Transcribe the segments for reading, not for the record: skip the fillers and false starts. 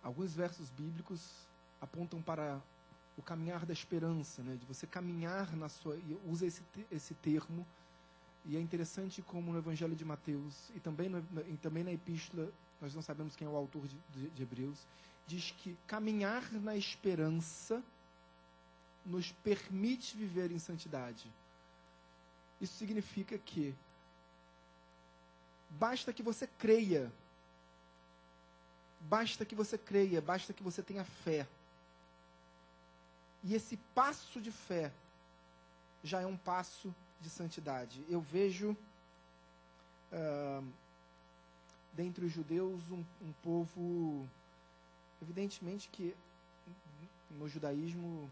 Alguns versos bíblicos apontam para o caminhar da esperança, né? De você caminhar na sua... E usa esse termo, e é interessante como no Evangelho de Mateus, e também na Epístola, nós não sabemos quem é o autor de Hebreus, diz que caminhar na esperança nos permite viver em santidade. Isso significa que basta que você creia, basta que você tenha fé. E esse passo de fé já é um passo de santidade. Eu vejo dentre os judeus um povo, evidentemente que no judaísmo,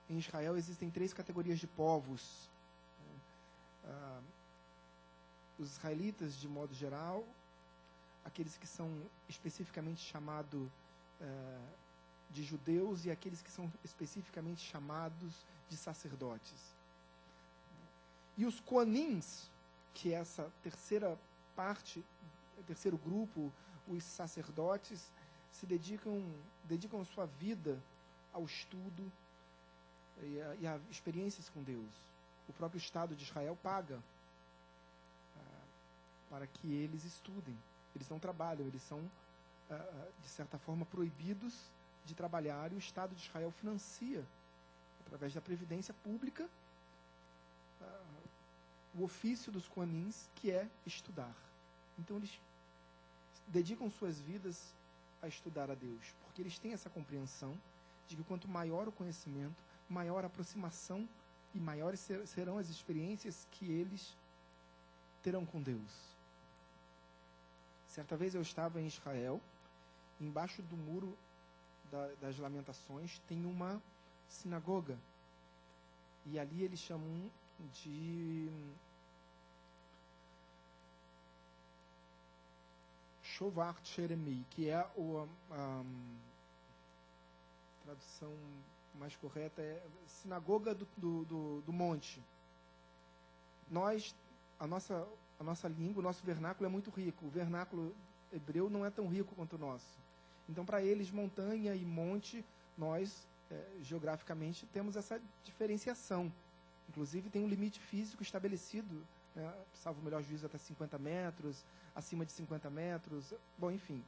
em Israel, existem 3 categorias de povos. Os israelitas, de modo geral, aqueles que são especificamente chamados de judeus e aqueles que são especificamente chamados de sacerdotes. E os Koanins, que é essa terceira parte, terceiro grupo, os sacerdotes, se dedicam sua vida ao estudo e a experiências com Deus. O próprio Estado de Israel paga para que eles estudem. Eles não trabalham, eles são, de certa forma, proibidos de trabalhar, e o Estado de Israel financia, através da previdência pública, o ofício dos Koanins, que é estudar. Então eles dedicam suas vidas a estudar a Deus, porque eles têm essa compreensão de que quanto maior o conhecimento, maior a aproximação e maiores serão as experiências que eles terão com Deus. Certa vez eu estava em Israel, embaixo do muro das Lamentações tem uma sinagoga, e ali eles chamam de Shovart Sheremi, que é a tradução mais correta é Sinagoga do Monte. A nossa língua, o nosso vernáculo é muito rico. O vernáculo hebreu não é tão rico quanto o nosso. Então, para eles, montanha e monte, nós, geograficamente, temos essa diferenciação. Inclusive, tem um limite físico estabelecido, né, salvo o melhor juízo, até 50 metros, acima de 50 metros. Bom, enfim,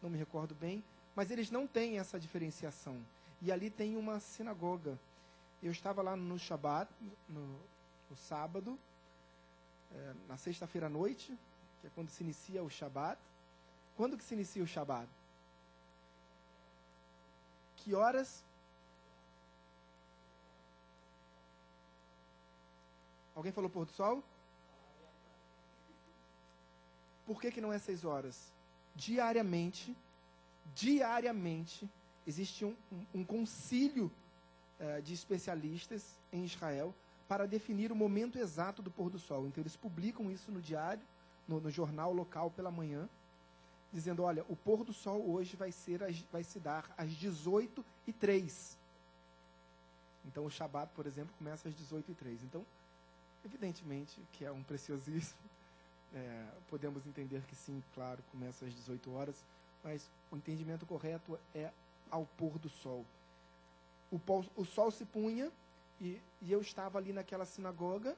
não me recordo bem. Mas eles não têm essa diferenciação. E ali tem uma sinagoga. Eu estava lá no Shabat, no sábado, na sexta-feira à noite, que é quando se inicia o Shabat. Quando que se inicia o Shabat? Que horas? Alguém falou pôr do sol? Por que não é 6 horas? Diariamente, existe um concílio de especialistas em Israel para definir o momento exato do pôr do sol. Então, eles publicam isso no diário, no jornal local pela manhã, dizendo, olha, o pôr do sol hoje vai se dar às 18h03. Então, o Shabat, por exemplo, começa às 18h03. Então, evidentemente que é um preciosismo. Podemos entender que sim, claro, começa às 18 horas, mas o entendimento correto é ao pôr do sol. O sol se punha e eu estava ali naquela sinagoga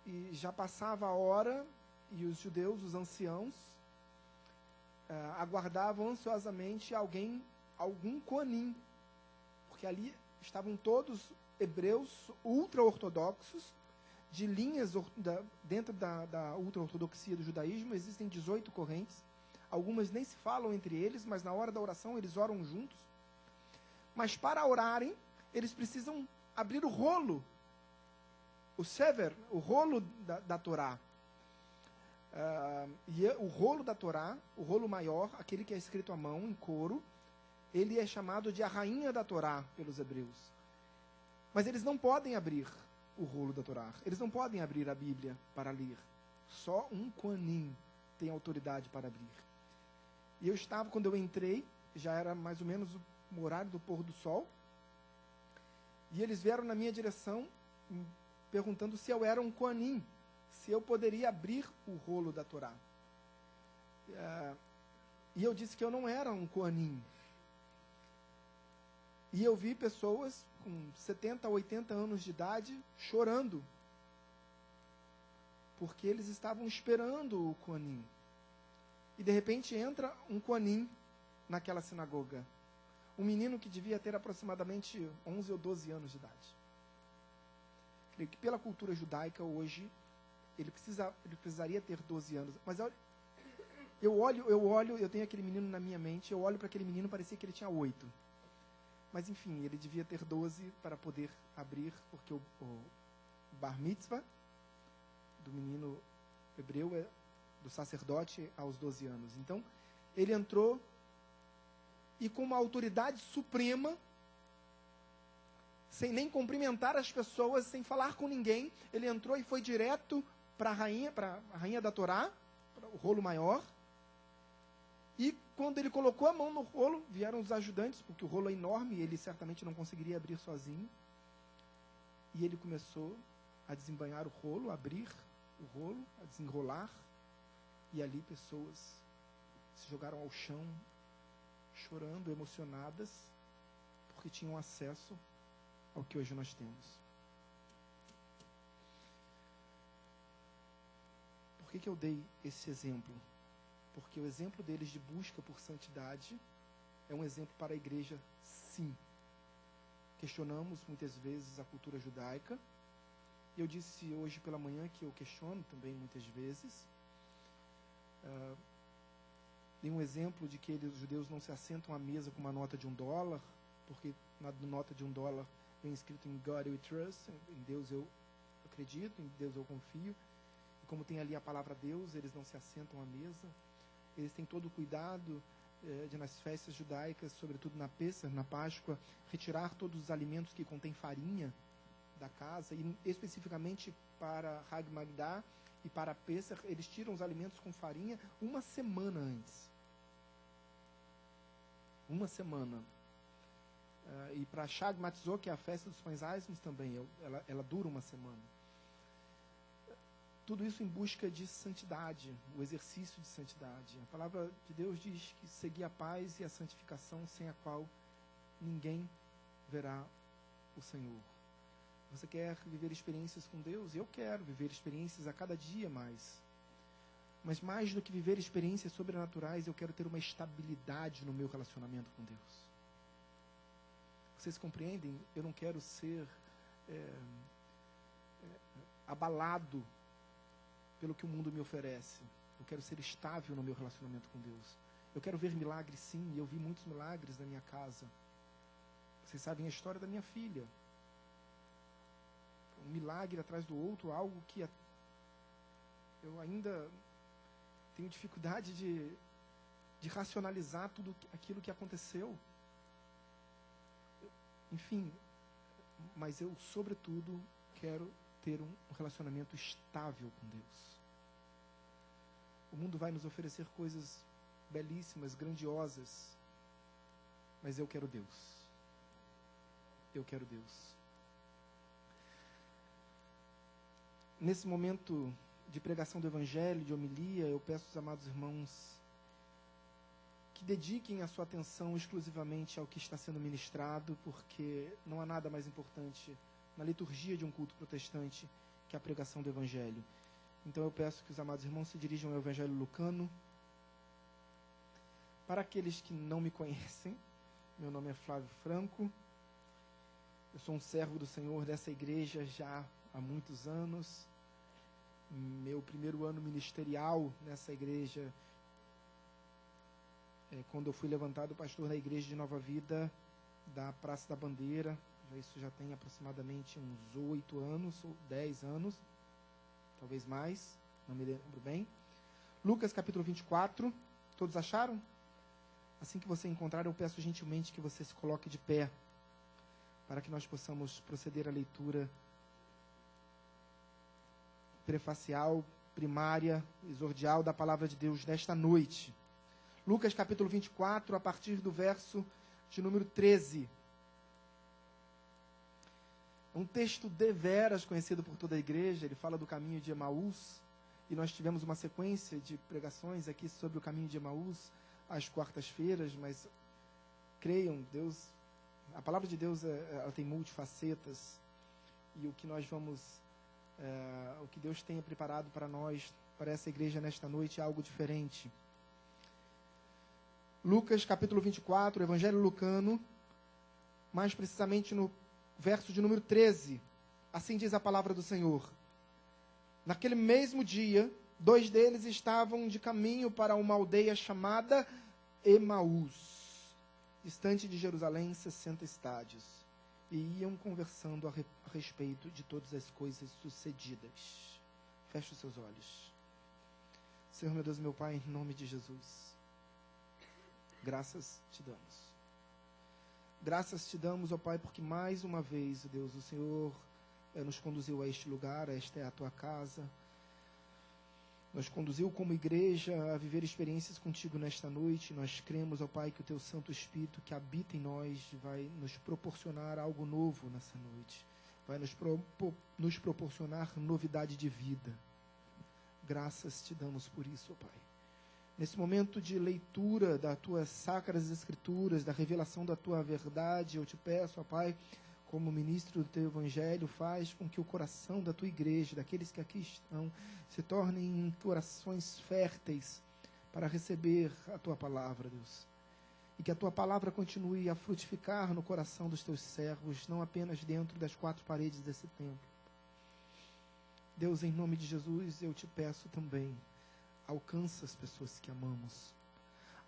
e já passava a hora e os judeus, os anciãos, aguardavam ansiosamente algum Koanim, porque ali estavam todos hebreus ultra-ortodoxos, de linhas dentro da ultra-ortodoxia do judaísmo. Existem 18 correntes, algumas nem se falam entre eles, mas na hora da oração eles oram juntos. Mas para orarem, eles precisam abrir o rolo, o sever, o rolo da Torá. E o rolo da Torá, o rolo maior, aquele que é escrito à mão, em couro, ele é chamado de a rainha da Torá pelos hebreus. Mas eles não podem abrir o rolo da Torá. Eles não podem abrir a Bíblia para ler. Só um Koanim tem autoridade para abrir. E eu estava, quando eu entrei, já era mais ou menos o horário do pôr do sol, e eles vieram na minha direção, perguntando se eu era um Koanim, se eu poderia abrir o rolo da Torá. E eu disse que eu não era um Kohanim. E eu vi pessoas com 70, 80 anos de idade chorando, porque eles estavam esperando o Kohanim. E de repente entra um Kohanim naquela sinagoga. Um menino que devia ter aproximadamente 11 ou 12 anos de idade. Creio que pela cultura judaica hoje, ele precisaria ter 12 anos. Mas eu tenho aquele menino na minha mente, eu olho para aquele menino, parecia que ele tinha 8. Mas enfim, ele devia ter 12 para poder abrir, porque o bar mitzvah do menino hebreu é do sacerdote aos 12 anos. Então, ele entrou e com uma autoridade suprema, sem nem cumprimentar as pessoas, sem falar com ninguém, ele entrou e foi direto para a rainha da Torá, para o rolo maior. E quando ele colocou a mão no rolo, vieram os ajudantes, porque o rolo é enorme e ele certamente não conseguiria abrir sozinho. E ele começou a desembainhar o rolo, a abrir o rolo, a desenrolar. E ali pessoas se jogaram ao chão, chorando, emocionadas, porque tinham acesso ao que hoje nós temos. Por que eu dei esse exemplo? Porque o exemplo deles de busca por santidade é um exemplo para a igreja, sim. Questionamos muitas vezes a cultura judaica. Eu disse hoje pela manhã que eu questiono também muitas vezes. Tem um exemplo de que os judeus não se assentam à mesa com uma nota de $1, porque na nota de $1 vem escrito em God we trust, em Deus eu acredito, em Deus eu confio. E como tem ali a palavra Deus, eles não se assentam à mesa. Eles têm todo o cuidado de nas festas judaicas, sobretudo na Pêssar, na Páscoa, retirar todos os alimentos que contêm farinha da casa, e especificamente para Hag Magdá e para Pêssar, eles tiram os alimentos com farinha uma semana antes. Uma semana. E para Shag Matzot, que é a festa dos pães asmos também, ela dura uma semana. Tudo isso em busca de santidade, o exercício de santidade. A palavra de Deus diz que seguir a paz e a santificação, sem a qual ninguém verá o Senhor. Você quer viver experiências com Deus? Eu quero viver experiências a cada dia mais. Mas mais do que viver experiências sobrenaturais, eu quero ter uma estabilidade no meu relacionamento com Deus. Vocês compreendem? Eu não quero ser abalado pelo que o mundo me oferece. Eu quero ser estável no meu relacionamento com Deus. Eu quero ver milagres, sim, e eu vi muitos milagres na minha casa. Vocês sabem a história da minha filha. Um milagre atrás do outro, algo que eu ainda tenho dificuldade de racionalizar tudo aquilo que aconteceu. Enfim, mas eu, sobretudo, quero ter um relacionamento estável com Deus. O mundo vai nos oferecer coisas belíssimas, grandiosas, mas eu quero Deus. Eu quero Deus. Nesse momento de pregação do Evangelho, de homilia, eu peço aos amados irmãos que dediquem a sua atenção exclusivamente ao que está sendo ministrado, porque não há nada mais importante na liturgia de um culto protestante que a pregação do Evangelho. Então eu peço que os amados irmãos se dirijam ao Evangelho lucano. Para aqueles que não me conhecem, meu nome é Flávio Franco, eu sou um servo do Senhor dessa igreja já há muitos anos. Meu primeiro ano ministerial nessa igreja, quando eu fui levantado pastor da igreja de Nova Vida, da Praça da Bandeira. Isso já tem aproximadamente uns 8 anos, ou 10 anos, talvez mais, não me lembro bem. Lucas capítulo 24, todos acharam? Assim que você encontrar, eu peço gentilmente que você se coloque de pé, para que nós possamos proceder à leitura prefacial, primária, exordial da palavra de Deus desta noite. Lucas capítulo 24, a partir do verso de número 13. Um texto deveras conhecido por toda a igreja. Ele fala do caminho de Emaús, e nós tivemos uma sequência de pregações aqui sobre o caminho de Emaús às quartas-feiras, mas creiam, Deus, a palavra de Deus ela tem multifacetas, e o que nós vamos, o que Deus tenha preparado para nós, para essa igreja nesta noite, é algo diferente. Lucas capítulo 24, Evangelho Lucano, mais precisamente no verso de número 13, assim diz a palavra do Senhor. Naquele mesmo dia, 2 deles estavam de caminho para uma aldeia chamada Emaús, distante de Jerusalém 60 estádios, e iam conversando a respeito de todas as coisas sucedidas. Feche os seus olhos. Senhor, meu Deus, meu Pai, em nome de Jesus, graças te damos. Graças te damos, ó Pai, porque mais uma vez, Deus, o Senhor nos conduziu a este lugar, esta é a tua casa. Nos conduziu como igreja a viver experiências contigo nesta noite. Nós cremos, ó Pai, que o teu Santo Espírito que habita em nós vai nos proporcionar algo novo nessa noite. Vai nos proporcionar novidade de vida. Graças te damos por isso, ó Pai. Nesse momento de leitura das tuas sacras escrituras, da revelação da tua verdade, eu te peço, ó Pai, como ministro do teu evangelho, faz com que o coração da tua igreja, daqueles que aqui estão, se tornem corações férteis para receber a tua palavra, Deus. E que a tua palavra continue a frutificar no coração dos teus servos, não apenas dentro das 4 paredes desse templo. Deus, em nome de Jesus, eu te peço também, alcança as pessoas que amamos.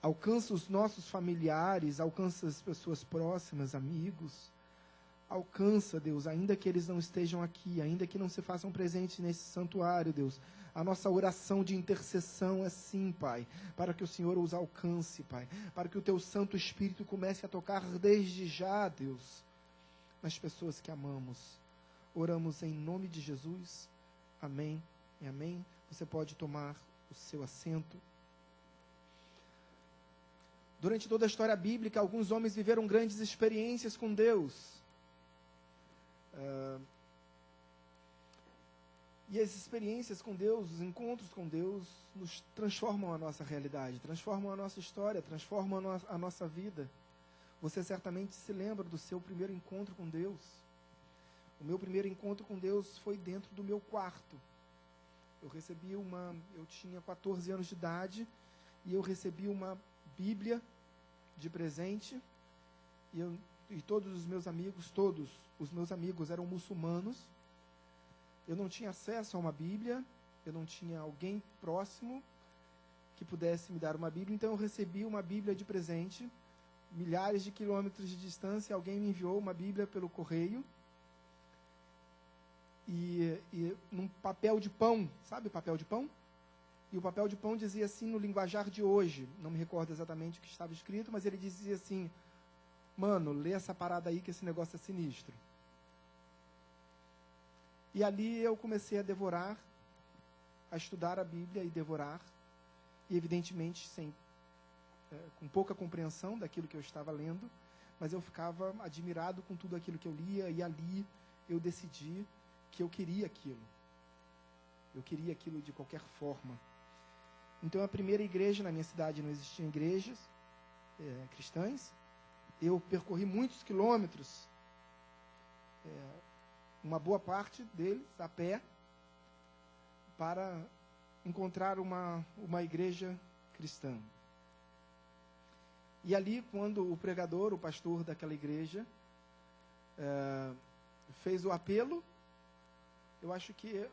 Alcança os nossos familiares, alcança as pessoas próximas, amigos. Alcança, Deus, ainda que eles não estejam aqui, ainda que não se façam presentes nesse santuário, Deus. A nossa oração de intercessão é sim, Pai, para que o Senhor os alcance, Pai. Para que o teu Santo Espírito comece a tocar desde já, Deus, nas pessoas que amamos. Oramos em nome de Jesus. Amém e amém. Você pode tomar o seu assento. Durante toda a história bíblica, alguns homens viveram grandes experiências com Deus. E as experiências com Deus, os encontros com Deus, nos transformam a nossa realidade, transformam a nossa história, transformam a nossa vida. Você certamente se lembra do seu primeiro encontro com Deus. O meu primeiro encontro com Deus foi dentro do meu quarto. Eu tinha 14 anos de idade e eu recebi uma Bíblia de presente e todos os meus amigos eram muçulmanos. Eu não tinha acesso a uma Bíblia, eu não tinha alguém próximo que pudesse me dar uma Bíblia, então eu recebi uma Bíblia de presente, milhares de quilômetros de distância, alguém me enviou uma Bíblia pelo correio, e num papel de pão, sabe o papel de pão? E o papel de pão dizia assim no linguajar de hoje, não me recordo exatamente o que estava escrito, mas ele dizia assim: mano, lê essa parada aí que esse negócio é sinistro. E ali eu comecei a devorar, a estudar a Bíblia e devorar, e evidentemente com pouca compreensão daquilo que eu estava lendo, mas eu ficava admirado com tudo aquilo que eu lia, e ali eu decidi que eu queria aquilo. Eu queria aquilo de qualquer forma. Então, a primeira igreja na minha cidade, não existiam igrejas cristãs. Eu percorri muitos quilômetros, uma boa parte deles a pé, para encontrar uma igreja cristã. E ali, quando o pregador, o pastor daquela igreja, fez o apelo, eu acho que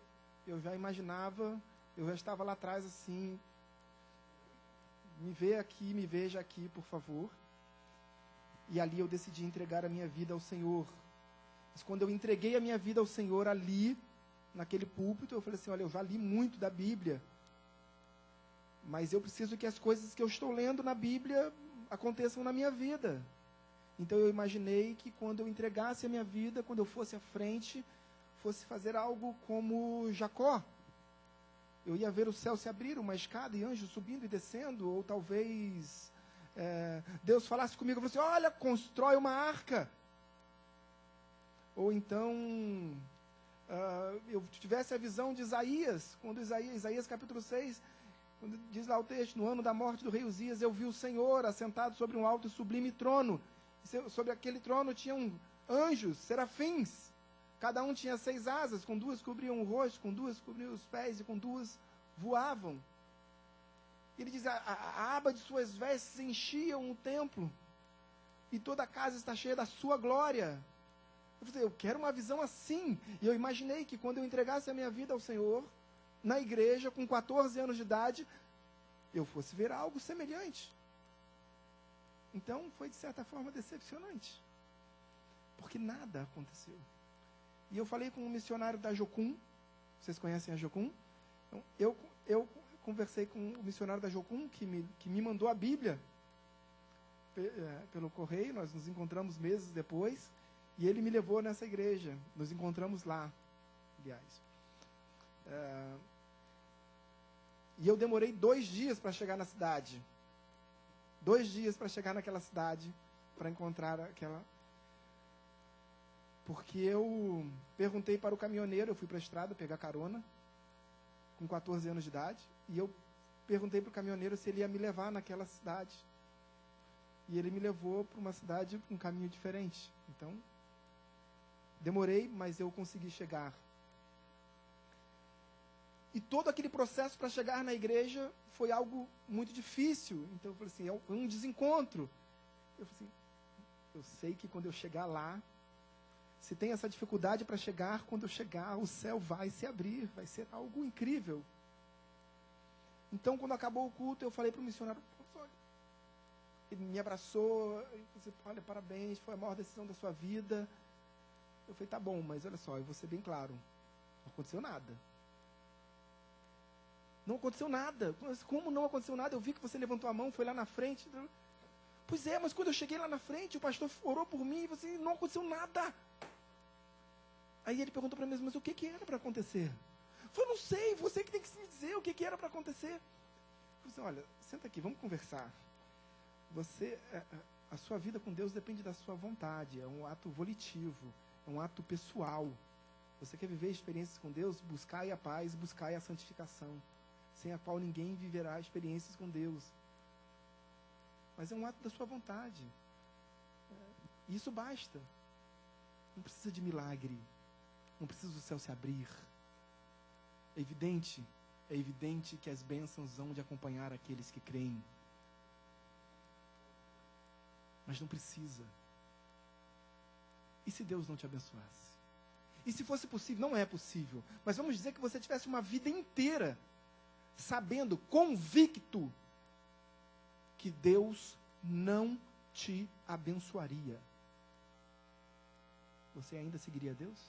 eu já imaginava, eu já estava lá atrás assim: me veja aqui, por favor. E ali eu decidi entregar a minha vida ao Senhor. Mas quando eu entreguei a minha vida ao Senhor ali, naquele púlpito, eu falei assim: olha, eu já li muito da Bíblia, mas eu preciso que as coisas que eu estou lendo na Bíblia aconteçam na minha vida. Então eu imaginei que quando eu entregasse a minha vida, quando eu fosse à frente, fosse fazer algo como Jacó. Eu ia ver o céu se abrir, uma escada e anjos subindo e descendo, ou talvez Deus falasse comigo e falasse: olha, constrói uma arca. Ou então eu tivesse a visão de Isaías, quando Isaías capítulo 6, Quando diz lá o texto, no ano da morte do rei Uzias, eu vi o Senhor assentado sobre um alto e sublime trono. Sobre aquele trono tinham anjos, serafins. Cada um tinha 6 asas, com 2 cobriam o rosto, com 2 cobriam os pés e com 2 voavam. Ele diz, a aba de suas vestes enchiam o templo e toda a casa está cheia da sua glória. Eu falei, eu quero uma visão assim. E eu imaginei que quando eu entregasse a minha vida ao Senhor, na igreja, com 14 anos de idade, eu fosse ver algo semelhante. Então, foi de certa forma decepcionante, porque nada aconteceu. E eu falei com um missionário da Jocum, vocês conhecem a Jocum? Então, eu conversei com o missionário da Jocum, que me mandou a Bíblia pelo correio. Nós nos encontramos meses depois, e ele me levou nessa igreja. Nos encontramos lá, aliás. E eu demorei 2 dias para chegar na cidade. 2 dias para chegar naquela cidade, para encontrar aquela... Porque eu perguntei para o caminhoneiro, eu fui para a estrada pegar carona, com 14 anos de idade, e eu perguntei para o caminhoneiro se ele ia me levar naquela cidade. E ele me levou para uma cidade com um caminho diferente. Então, demorei, mas eu consegui chegar. E todo aquele processo para chegar na igreja foi algo muito difícil. Então eu falei assim, é um desencontro. Eu falei assim, eu sei que quando eu chegar lá, se tem essa dificuldade para chegar, quando eu chegar, o céu vai se abrir, vai ser algo incrível. Então, quando acabou o culto, eu falei para o missionário, ele me abraçou, e disse, olha, parabéns, foi a maior decisão da sua vida. Eu falei, tá bom, mas olha só, eu vou ser bem claro, não aconteceu nada. Não aconteceu nada. Como não aconteceu nada? Eu vi que você levantou a mão, foi lá na frente. Pois é, mas quando eu cheguei lá na frente, o pastor orou por mim e você não aconteceu nada. Aí ele perguntou para mim, mas o que era para acontecer? Eu falei, não sei, você que tem que me dizer o que era para acontecer. Eu falei, olha, senta aqui, vamos conversar. A sua vida com Deus depende da sua vontade, é um ato volitivo, é um ato pessoal. Você quer viver experiências com Deus? Buscai a paz, buscai a santificação, sem a qual ninguém viverá experiências com Deus. Mas é um ato da sua vontade. E isso basta. Não precisa de milagre. Não precisa do céu se abrir. É evidente que as bênçãos hão de acompanhar aqueles que creem. Mas não precisa. E se Deus não te abençoasse? E se fosse possível? Não é possível. Mas vamos dizer que você tivesse uma vida inteira sabendo, convicto, que Deus não te abençoaria. Você ainda seguiria Deus?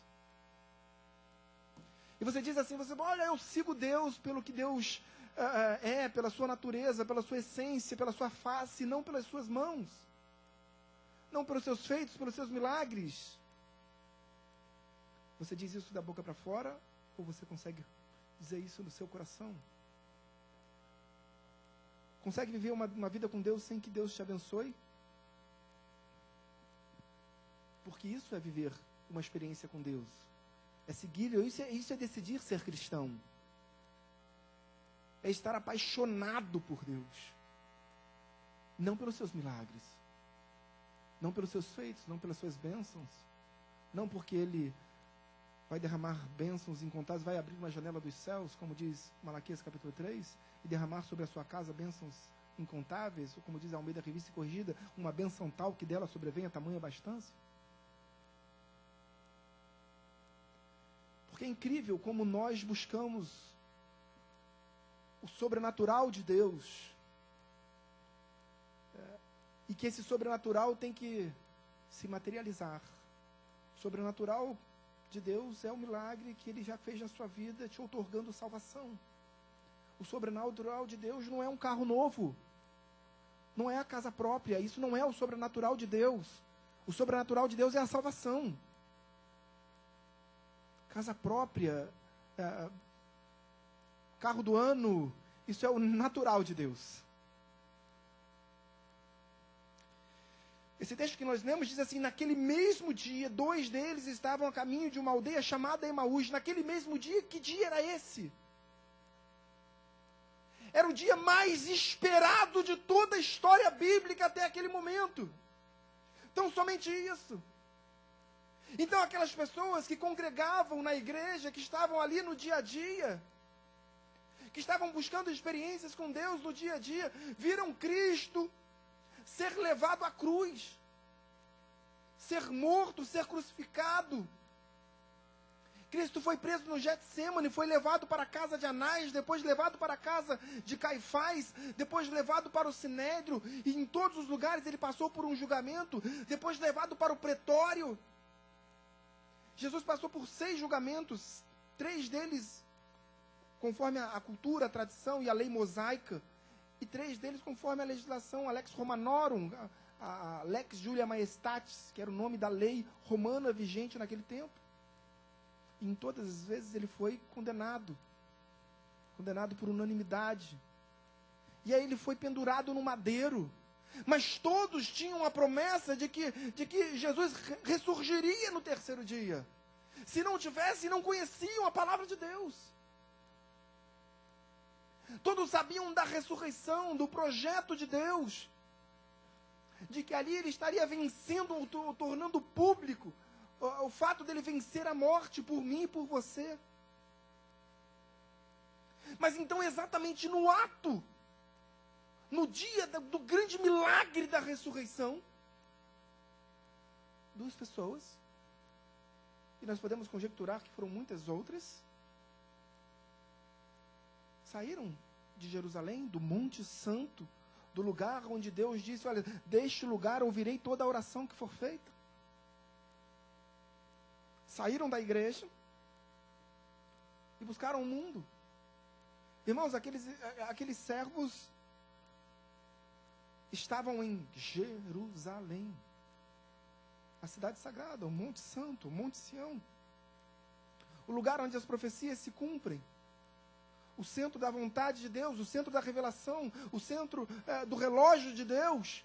E você diz assim, olha, eu sigo Deus pelo que Deus é, pela sua natureza, pela sua essência, pela sua face, não pelas suas mãos. Não pelos seus feitos, pelos seus milagres. Você diz isso da boca para fora, ou você consegue dizer isso no seu coração? Consegue viver uma vida com Deus sem que Deus te abençoe? Porque isso é viver uma experiência com Deus. É seguir, isso é decidir ser cristão. É estar apaixonado por Deus. Não pelos seus milagres. Não pelos seus feitos, não pelas suas bênçãos. Não porque Ele vai derramar bênçãos incontáveis, vai abrir uma janela dos céus, como diz Malaquias capítulo 3, e derramar sobre a sua casa bênçãos incontáveis, ou como diz a Almeida Revista e Corrigida, uma bênção tal que dela sobrevenha tamanha abastança. Porque é incrível como nós buscamos o sobrenatural de Deus, e que esse sobrenatural tem que se materializar. O sobrenatural de Deus é o milagre que Ele já fez na sua vida, te outorgando salvação. O sobrenatural de Deus não é um carro novo, não é a casa própria, isso não é o sobrenatural de Deus. O sobrenatural de Deus é a salvação. Casa própria, carro do ano, isso é o natural de Deus. Esse texto que nós lemos diz assim, naquele mesmo dia, 2 deles estavam a caminho de uma aldeia chamada Emaús. Naquele mesmo dia, que dia era esse? Era o dia mais esperado de toda a história bíblica até aquele momento. Então, somente isso. Então, aquelas pessoas que congregavam na igreja, que estavam ali no dia a dia, que estavam buscando experiências com Deus no dia a dia, viram Cristo ser levado à cruz, ser morto, ser crucificado. Cristo foi preso no Getsêmani, foi levado para a casa de Anás, depois levado para a casa de Caifás, depois levado para o Sinédrio, e em todos os lugares ele passou por um julgamento, depois levado para o pretório. Jesus passou por 6 julgamentos, 3 deles conforme a cultura, a tradição e a lei mosaica, e 3 deles conforme a legislação, a lex romanorum, a lex Julia Maestatis, que era o nome da lei romana vigente naquele tempo. E em todas as vezes ele foi condenado por unanimidade. E aí ele foi pendurado no madeiro. Mas todos tinham a promessa de que Jesus ressurgiria no 3º dia. Se não tivesse, não conheciam a palavra de Deus. Todos sabiam da ressurreição, do projeto de Deus. De que ali ele estaria vencendo, tornando público o fato dele vencer a morte por mim e por você. Mas então, exatamente no ato, no dia do grande milagre da ressurreição, 2 pessoas, e nós podemos conjecturar que foram muitas outras, saíram de Jerusalém, do Monte Santo, do lugar onde Deus disse: olha, deste lugar ouvirei toda a oração que for feita. Saíram da igreja e buscaram o mundo. Irmãos, aqueles servos estavam em Jerusalém, a cidade sagrada, o Monte Santo, o Monte Sião, o lugar onde as profecias se cumprem, o centro da vontade de Deus, o centro da revelação, o centro do relógio de Deus.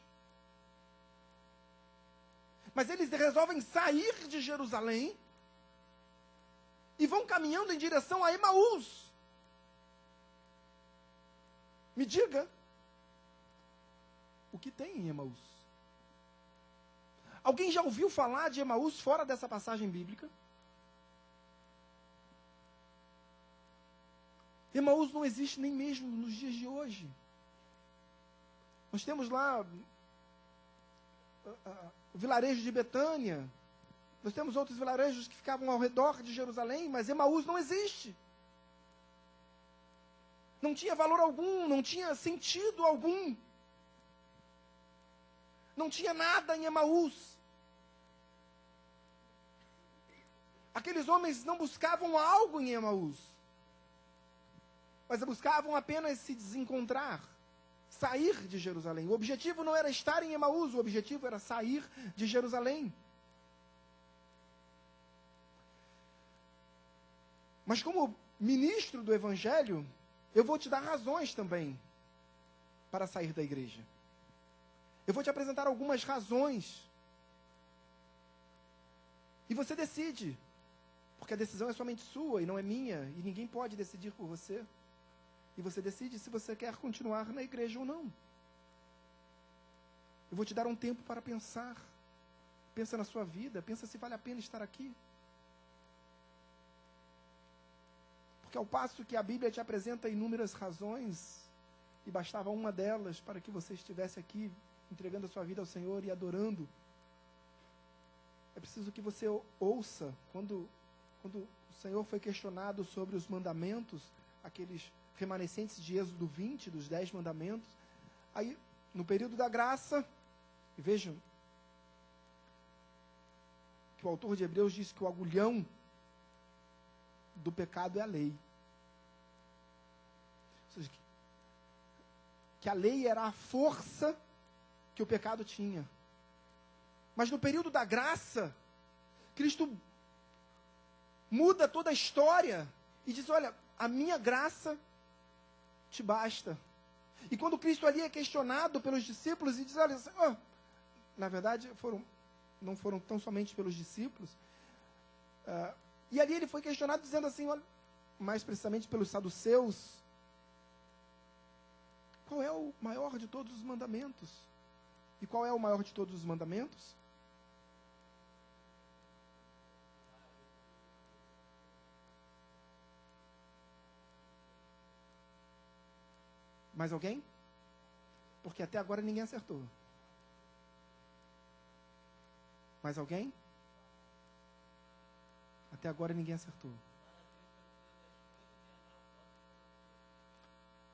Mas eles resolvem sair de Jerusalém e vão caminhando em direção a Emaús. Me diga, o que tem em Emaús? Alguém já ouviu falar de Emaús fora dessa passagem bíblica? Emaús não existe nem mesmo nos dias de hoje. Nós temos lá o vilarejo de Betânia. Nós temos outros vilarejos que ficavam ao redor de Jerusalém, mas Emaús não existe. Não tinha valor algum, não tinha sentido algum. Não tinha nada em Emaús. Aqueles homens não buscavam algo em Emaús, mas buscavam apenas se desencontrar, sair de Jerusalém. O objetivo não era estar em Emaús, o objetivo era sair de Jerusalém. Mas como ministro do Evangelho, eu vou te dar razões também para sair da igreja. Eu vou te apresentar algumas razões. E você decide, porque a decisão é somente sua e não é minha, e ninguém pode decidir por você. E você decide se você quer continuar na igreja ou não. Eu vou te dar um tempo para pensar. Pensa na sua vida, pensa se vale a pena estar aqui. Porque ao passo que a Bíblia te apresenta inúmeras razões, e bastava uma delas para que você estivesse aqui, entregando a sua vida ao Senhor e adorando, é preciso que você ouça, quando o Senhor foi questionado sobre os mandamentos, aqueles remanescentes de Êxodo 20, dos 10 mandamentos, aí, no período da graça, e vejam, que o autor de Hebreus diz que o agulhão do pecado é a lei. Ou seja, que a lei era a força que o pecado tinha. Mas no período da graça, Cristo muda toda a história e diz: olha, a minha graça te basta. E quando Cristo ali é questionado pelos discípulos e diz: olha, na verdade não foram tão somente pelos discípulos, e ali ele foi questionado dizendo assim, olha, mais precisamente pelos saduceus, Qual é o maior de todos os mandamentos? E qual é o maior de todos os mandamentos? Mais alguém? Porque até agora ninguém acertou. Mais alguém? Até agora ninguém acertou.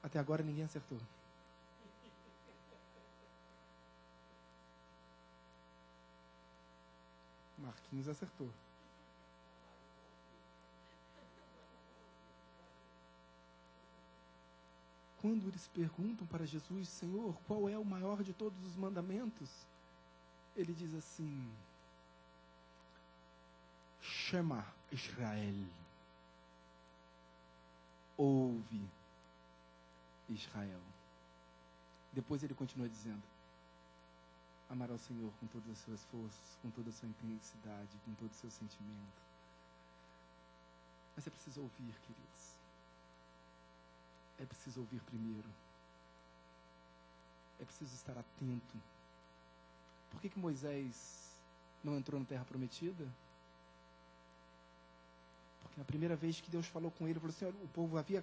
Até agora ninguém acertou. Marquinhos acertou. Quando eles perguntam para Jesus, Senhor, qual é o maior de todos os mandamentos? Ele diz assim, Shema Israel. Ouve, Israel. Depois ele continua dizendo, amar ao Senhor com todas as suas forças, com toda a sua intensidade, com todo o seu sentimento. Mas é preciso ouvir, queridos. É preciso ouvir primeiro. É preciso estar atento. Por que Moisés não entrou na terra prometida? Porque na primeira vez que Deus falou com ele, falou assim, olha, o povo havia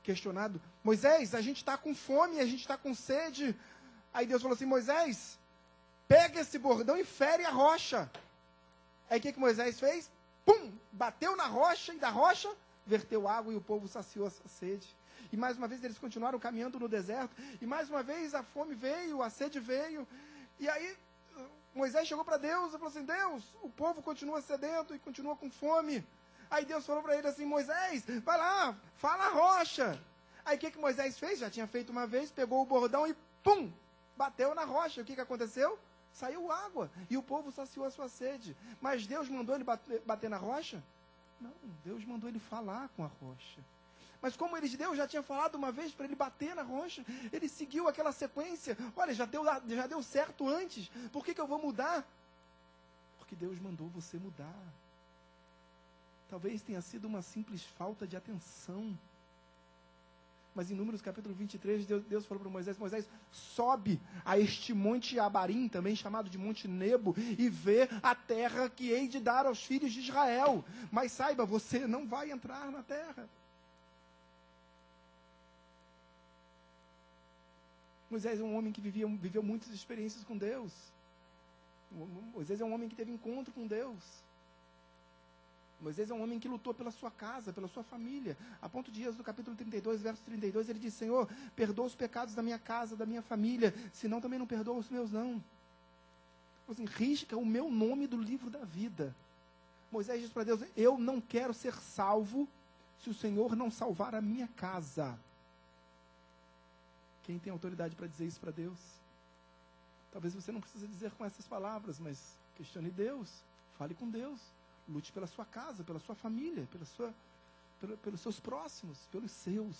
questionado, Moisés, a gente está com fome, a gente está com sede. Aí Deus falou assim, Moisés, pega esse bordão e fere a rocha. Aí o que Moisés fez? Pum! Bateu na rocha e da rocha verteu água e o povo saciou a sua sede. E mais uma vez eles continuaram caminhando no deserto. E mais uma vez a fome veio, a sede veio. E aí Moisés chegou para Deus e falou assim, Deus, o povo continua sedento e continua com fome. Aí Deus falou para ele assim, Moisés, vai lá, fala a rocha. Aí o que Moisés fez? Já tinha feito uma vez, pegou o bordão e pum! Bateu na rocha. O que aconteceu? Saiu água. E o povo saciou a sua sede. Mas Deus mandou ele bater na rocha? Não, Deus mandou ele falar com a rocha. Mas como Deus já tinha falado uma vez para ele bater na rocha, ele seguiu aquela sequência. Olha, já deu certo antes. Por que eu vou mudar? Porque Deus mandou você mudar. Talvez tenha sido uma simples falta de atenção. Mas em Números capítulo 23, Deus falou para Moisés, Moisés, sobe a este monte Abarim, também chamado de Monte Nebo, e vê a terra que hei de dar aos filhos de Israel. Mas saiba, você não vai entrar na terra. Moisés é um homem que viveu muitas experiências com Deus. Moisés é um homem que teve encontro com Deus. Moisés é um homem que lutou pela sua casa, pela sua família. A ponto de Êxodo, capítulo 32, verso 32, ele diz, Senhor, perdoa os pecados da minha casa, da minha família, senão também não perdoa os meus, não. Assim, risca o meu nome do livro da vida. Moisés diz para Deus, eu não quero ser salvo se o Senhor não salvar a minha casa. Quem tem autoridade para dizer isso para Deus? Talvez você não precise dizer com essas palavras, mas questione Deus, fale com Deus. Lute pela sua casa, pela sua família, pelos seus próximos, pelos seus.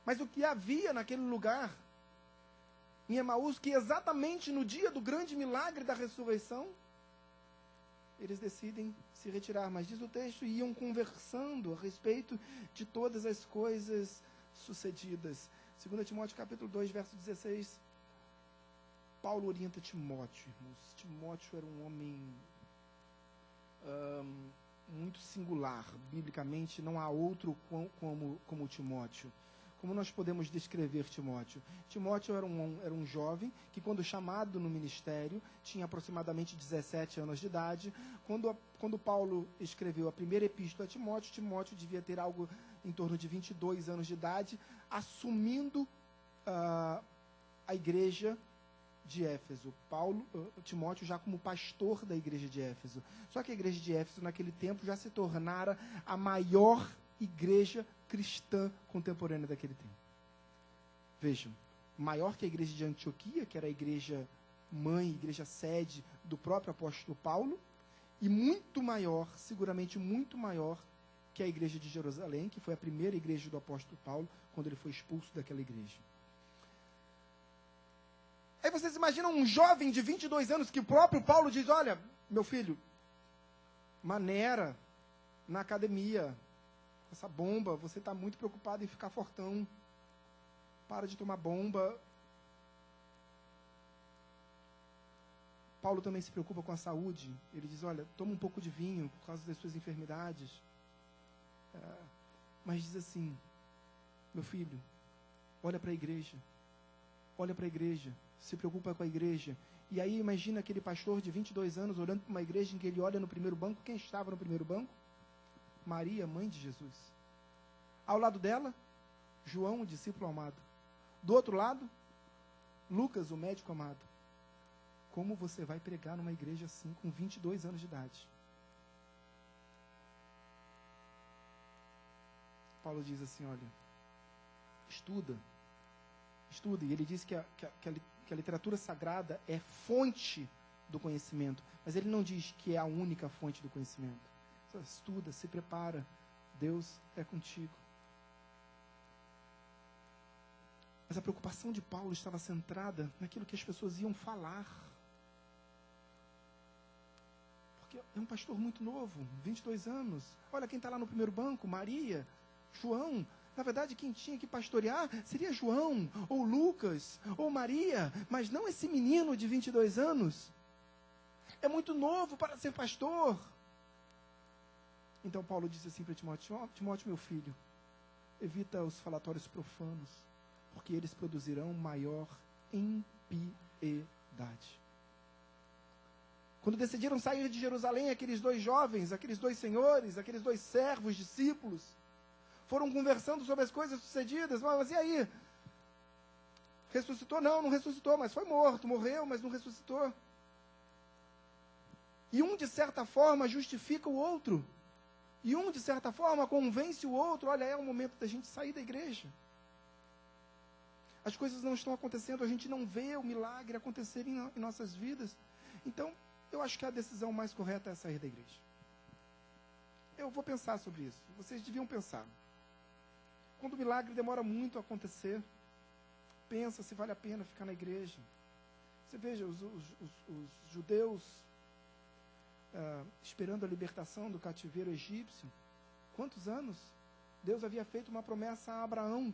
Mas o que havia naquele lugar, em Emaús, que exatamente no dia do grande milagre da ressurreição, eles decidem se retirar. Mas diz o texto, iam conversando a respeito de todas as coisas sucedidas. 2 Timóteo capítulo 2, verso 16, Paulo orienta Timóteo, irmãos. Timóteo era um homem muito singular, biblicamente, não há outro como Timóteo. Como nós podemos descrever Timóteo? Timóteo era um jovem que, quando chamado no ministério, tinha aproximadamente 17 anos de idade. Quando Paulo escreveu a primeira epístola a Timóteo, Timóteo devia ter algo em torno de 22 anos de idade, assumindo a igreja de Éfeso. Timóteo já como pastor da igreja de Éfeso. Só que a igreja de Éfeso, naquele tempo, já se tornara a maior igreja cristã contemporânea daquele tempo. Vejam, maior que a igreja de Antioquia, que era a igreja mãe, igreja sede do próprio apóstolo Paulo, e muito maior, seguramente muito maior, que a igreja de Jerusalém, que foi a primeira igreja do apóstolo Paulo, quando ele foi expulso daquela igreja. Aí vocês imaginam um jovem de 22 anos que o próprio Paulo diz, olha, meu filho, maneira na academia, essa bomba, você está muito preocupado em ficar fortão. para de tomar bomba. Paulo também se preocupa com a saúde. Ele diz, olha, toma um pouco de vinho por causa das suas enfermidades. Mas diz assim, meu filho, olha para a igreja. Olha para a igreja. Se preocupa com a igreja. E aí imagina aquele pastor de 22 anos olhando para uma igreja em que ele olha no primeiro banco. Quem estava no primeiro banco? Maria, mãe de Jesus. Ao lado dela, João, o discípulo amado. Do outro lado, Lucas, o médico amado. Como você vai pregar numa igreja assim, com 22 anos de idade? Paulo diz assim, olha, estuda. E ele diz que a literatura sagrada é fonte do conhecimento, mas ele não diz que é a única fonte do conhecimento. Só estuda, se prepara, Deus é contigo. Mas a preocupação de Paulo estava centrada naquilo que as pessoas iam falar. Porque é um pastor muito novo, 22 anos. Olha quem está lá no primeiro banco, Maria, João. Na verdade, quem tinha que pastorear seria João, ou Lucas, ou Maria, mas não esse menino de 22 anos. É muito novo para ser pastor. Então Paulo disse assim para Timóteo, Timóteo, meu filho, evita os falatórios profanos, porque eles produzirão maior impiedade. Quando decidiram sair de Jerusalém, aqueles dois jovens, aqueles dois senhores, aqueles dois servos, discípulos, foram conversando sobre as coisas sucedidas. Mas e aí? Ressuscitou? Não ressuscitou, mas foi morto. Morreu, mas não ressuscitou. E um, de certa forma, justifica o outro. E um, de certa forma, convence o outro. Olha, é o momento da gente sair da igreja. As coisas não estão acontecendo, a gente não vê o milagre acontecer em nossas vidas. Então, eu acho que a decisão mais correta é sair da igreja. Eu vou pensar sobre isso. Vocês deviam pensar. Quando o milagre demora muito a acontecer, pensa se vale a pena ficar na igreja. Você veja, os judeus esperando a libertação do cativeiro egípcio. Quantos anos? Deus havia feito uma promessa a Abraão.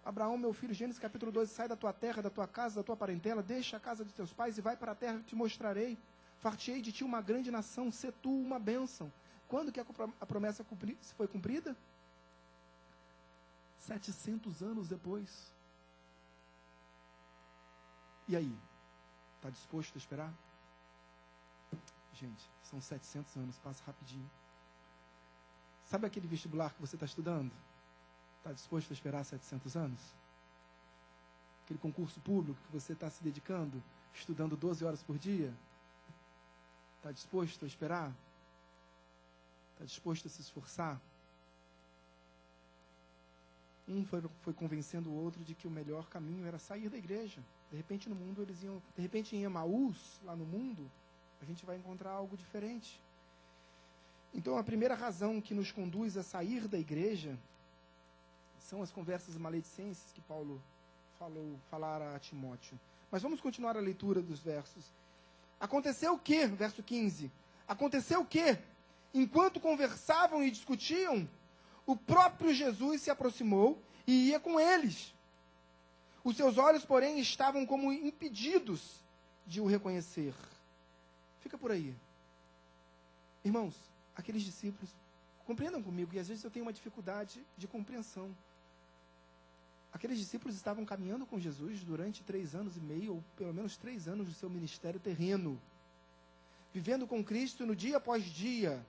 Abraão, meu filho, Gênesis capítulo 12, sai da tua terra, da tua casa, da tua parentela, deixa a casa de teus pais e vai para a terra que te mostrarei. Fartei de ti uma grande nação, sê tu uma bênção. Quando que a promessa foi cumprida? 700 anos depois. E aí? Está disposto a esperar? Gente, são 700 anos, passa rapidinho. Sabe aquele vestibular que você está estudando? Está disposto a esperar 700 anos? Aquele concurso público que você está se dedicando, estudando 12 horas por dia? Está disposto a esperar? Está disposto a se esforçar? Um foi convencendo o outro de que o melhor caminho era sair da igreja. De repente no mundo eles iam, de repente em Emaús, lá no mundo, a gente vai encontrar algo diferente. Então a primeira razão que nos conduz a sair da igreja são as conversas maledicentes que Paulo falara a Timóteo. Mas vamos continuar a leitura dos versos. Aconteceu o quê? Verso 15. Aconteceu o quê? Enquanto conversavam e discutiam, o próprio Jesus se aproximou e ia com eles. Os seus olhos, porém, estavam como impedidos de o reconhecer. Fica por aí. Irmãos, aqueles discípulos, compreendam comigo, e às vezes eu tenho uma dificuldade de compreensão. Aqueles discípulos estavam caminhando com Jesus durante 3 anos e meio, ou pelo menos 3 anos do seu ministério terreno. Vivendo com Cristo no dia após dia.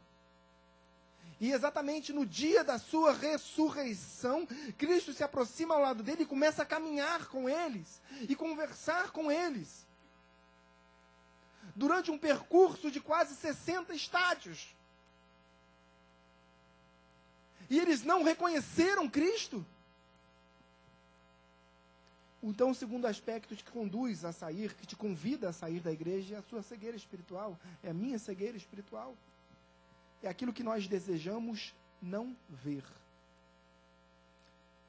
E exatamente no dia da sua ressurreição, Cristo se aproxima ao lado dele e começa a caminhar com eles e conversar com eles. Durante um percurso de quase 60 estádios. E eles não reconheceram Cristo. Então, o segundo aspecto que conduz a sair, que te convida a sair da igreja, é a sua cegueira espiritual. É a minha cegueira espiritual. É aquilo que nós desejamos não ver.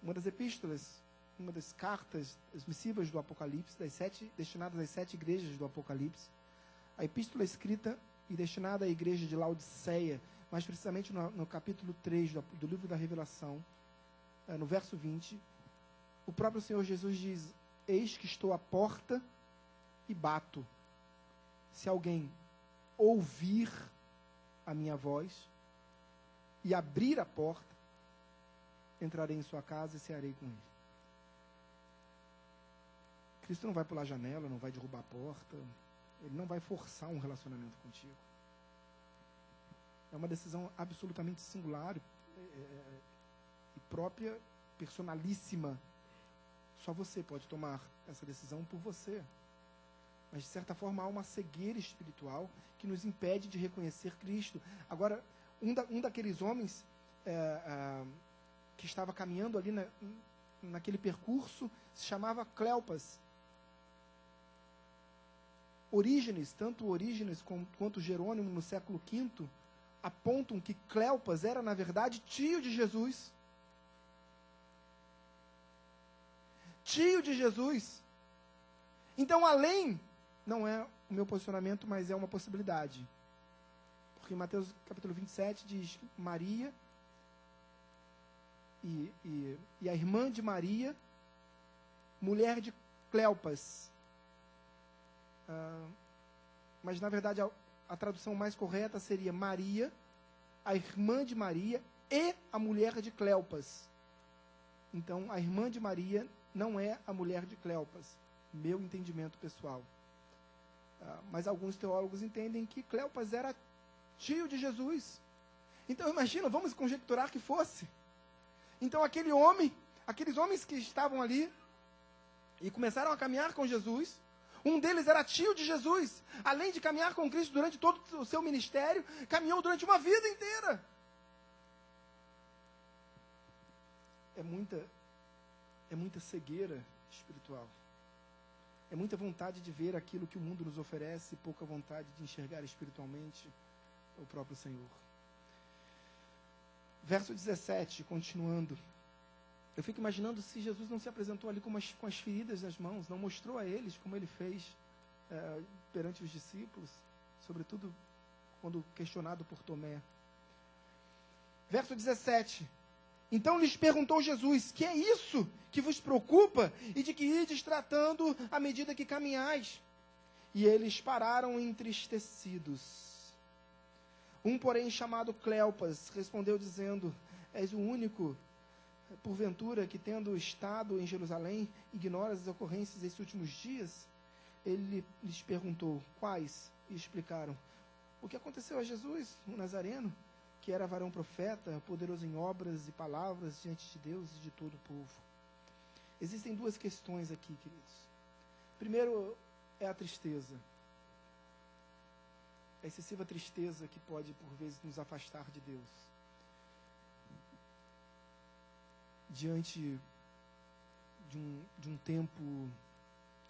Uma das epístolas, uma das cartas, as missivas do Apocalipse, destinadas às 7 igrejas do Apocalipse, a epístola escrita e destinada à igreja de Laodiceia, mais precisamente no capítulo 3 do livro da Revelação, no verso 20, o próprio Senhor Jesus diz: eis que estou à porta e bato. Se alguém ouvir a minha voz e abrir a porta, entrarei em sua casa e cearei com ele. Cristo não vai pular a janela, não vai derrubar a porta, ele não vai forçar um relacionamento contigo. É uma decisão absolutamente singular e própria, personalíssima. Só você pode tomar essa decisão por você. Mas, de certa forma, há uma cegueira espiritual que nos impede de reconhecer Cristo. Agora, um daqueles homens que estava caminhando ali naquele percurso se chamava Cleopas. Orígenes, tanto Orígenes quanto Jerônimo, no século V, apontam que Cleopas era, na verdade, tio de Jesus. Tio de Jesus. Então, além, não é o meu posicionamento, mas é uma possibilidade. Porque em Mateus capítulo 27 diz que Maria e a irmã de Maria, mulher de Cleopas. Mas, na verdade, a tradução mais correta seria Maria, a irmã de Maria e a mulher de Cleopas. Então, a irmã de Maria não é a mulher de Cleopas. Meu entendimento pessoal. Mas alguns teólogos entendem que Cleopas era tio de Jesus. Então, imagina, vamos conjecturar que fosse. Então, aqueles homens que estavam ali e começaram a caminhar com Jesus, um deles era tio de Jesus. Além de caminhar com Cristo durante todo o seu ministério, caminhou durante uma vida inteira. É muita cegueira espiritual. É muita vontade de ver aquilo que o mundo nos oferece e pouca vontade de enxergar espiritualmente o próprio Senhor. Verso 17, continuando. Eu fico imaginando se Jesus não se apresentou ali com as feridas nas mãos, não mostrou a eles como ele fez perante os discípulos, sobretudo quando questionado por Tomé. Verso 17. Então lhes perguntou Jesus: que é isso que vos preocupa e de que ides tratando à medida que caminhais? E eles pararam entristecidos. Um, porém, chamado Cleopas, respondeu dizendo: és o único, porventura, que tendo estado em Jerusalém, ignoras as ocorrências desses últimos dias? Ele lhes perguntou: quais? E explicaram: o que aconteceu a Jesus, o Nazareno, que era varão profeta, poderoso em obras e palavras diante de Deus e de todo o povo. Existem duas questões aqui, queridos. Primeiro é a tristeza. A excessiva tristeza que pode, por vezes, nos afastar de Deus. Diante de um tempo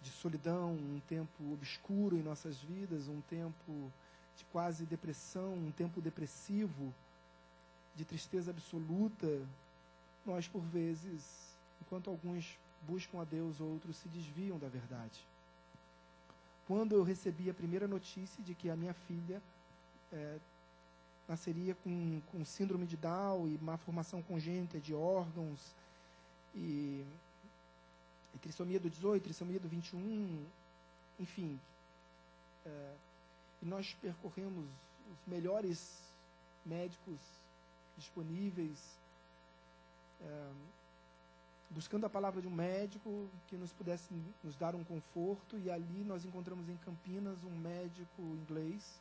de solidão, um tempo obscuro em nossas vidas, um tempo de quase depressão, um tempo depressivo, de tristeza absoluta, nós, por vezes, enquanto alguns buscam a Deus, outros se desviam da verdade. Quando eu recebi a primeira notícia de que a minha filha nasceria com síndrome de Down e má formação congênita de órgãos, e trissomia do 18, trissomia do 21, enfim, e nós percorremos os melhores médicos disponíveis, buscando a palavra de um médico que nos pudesse nos dar um conforto, e ali nós encontramos em Campinas um médico inglês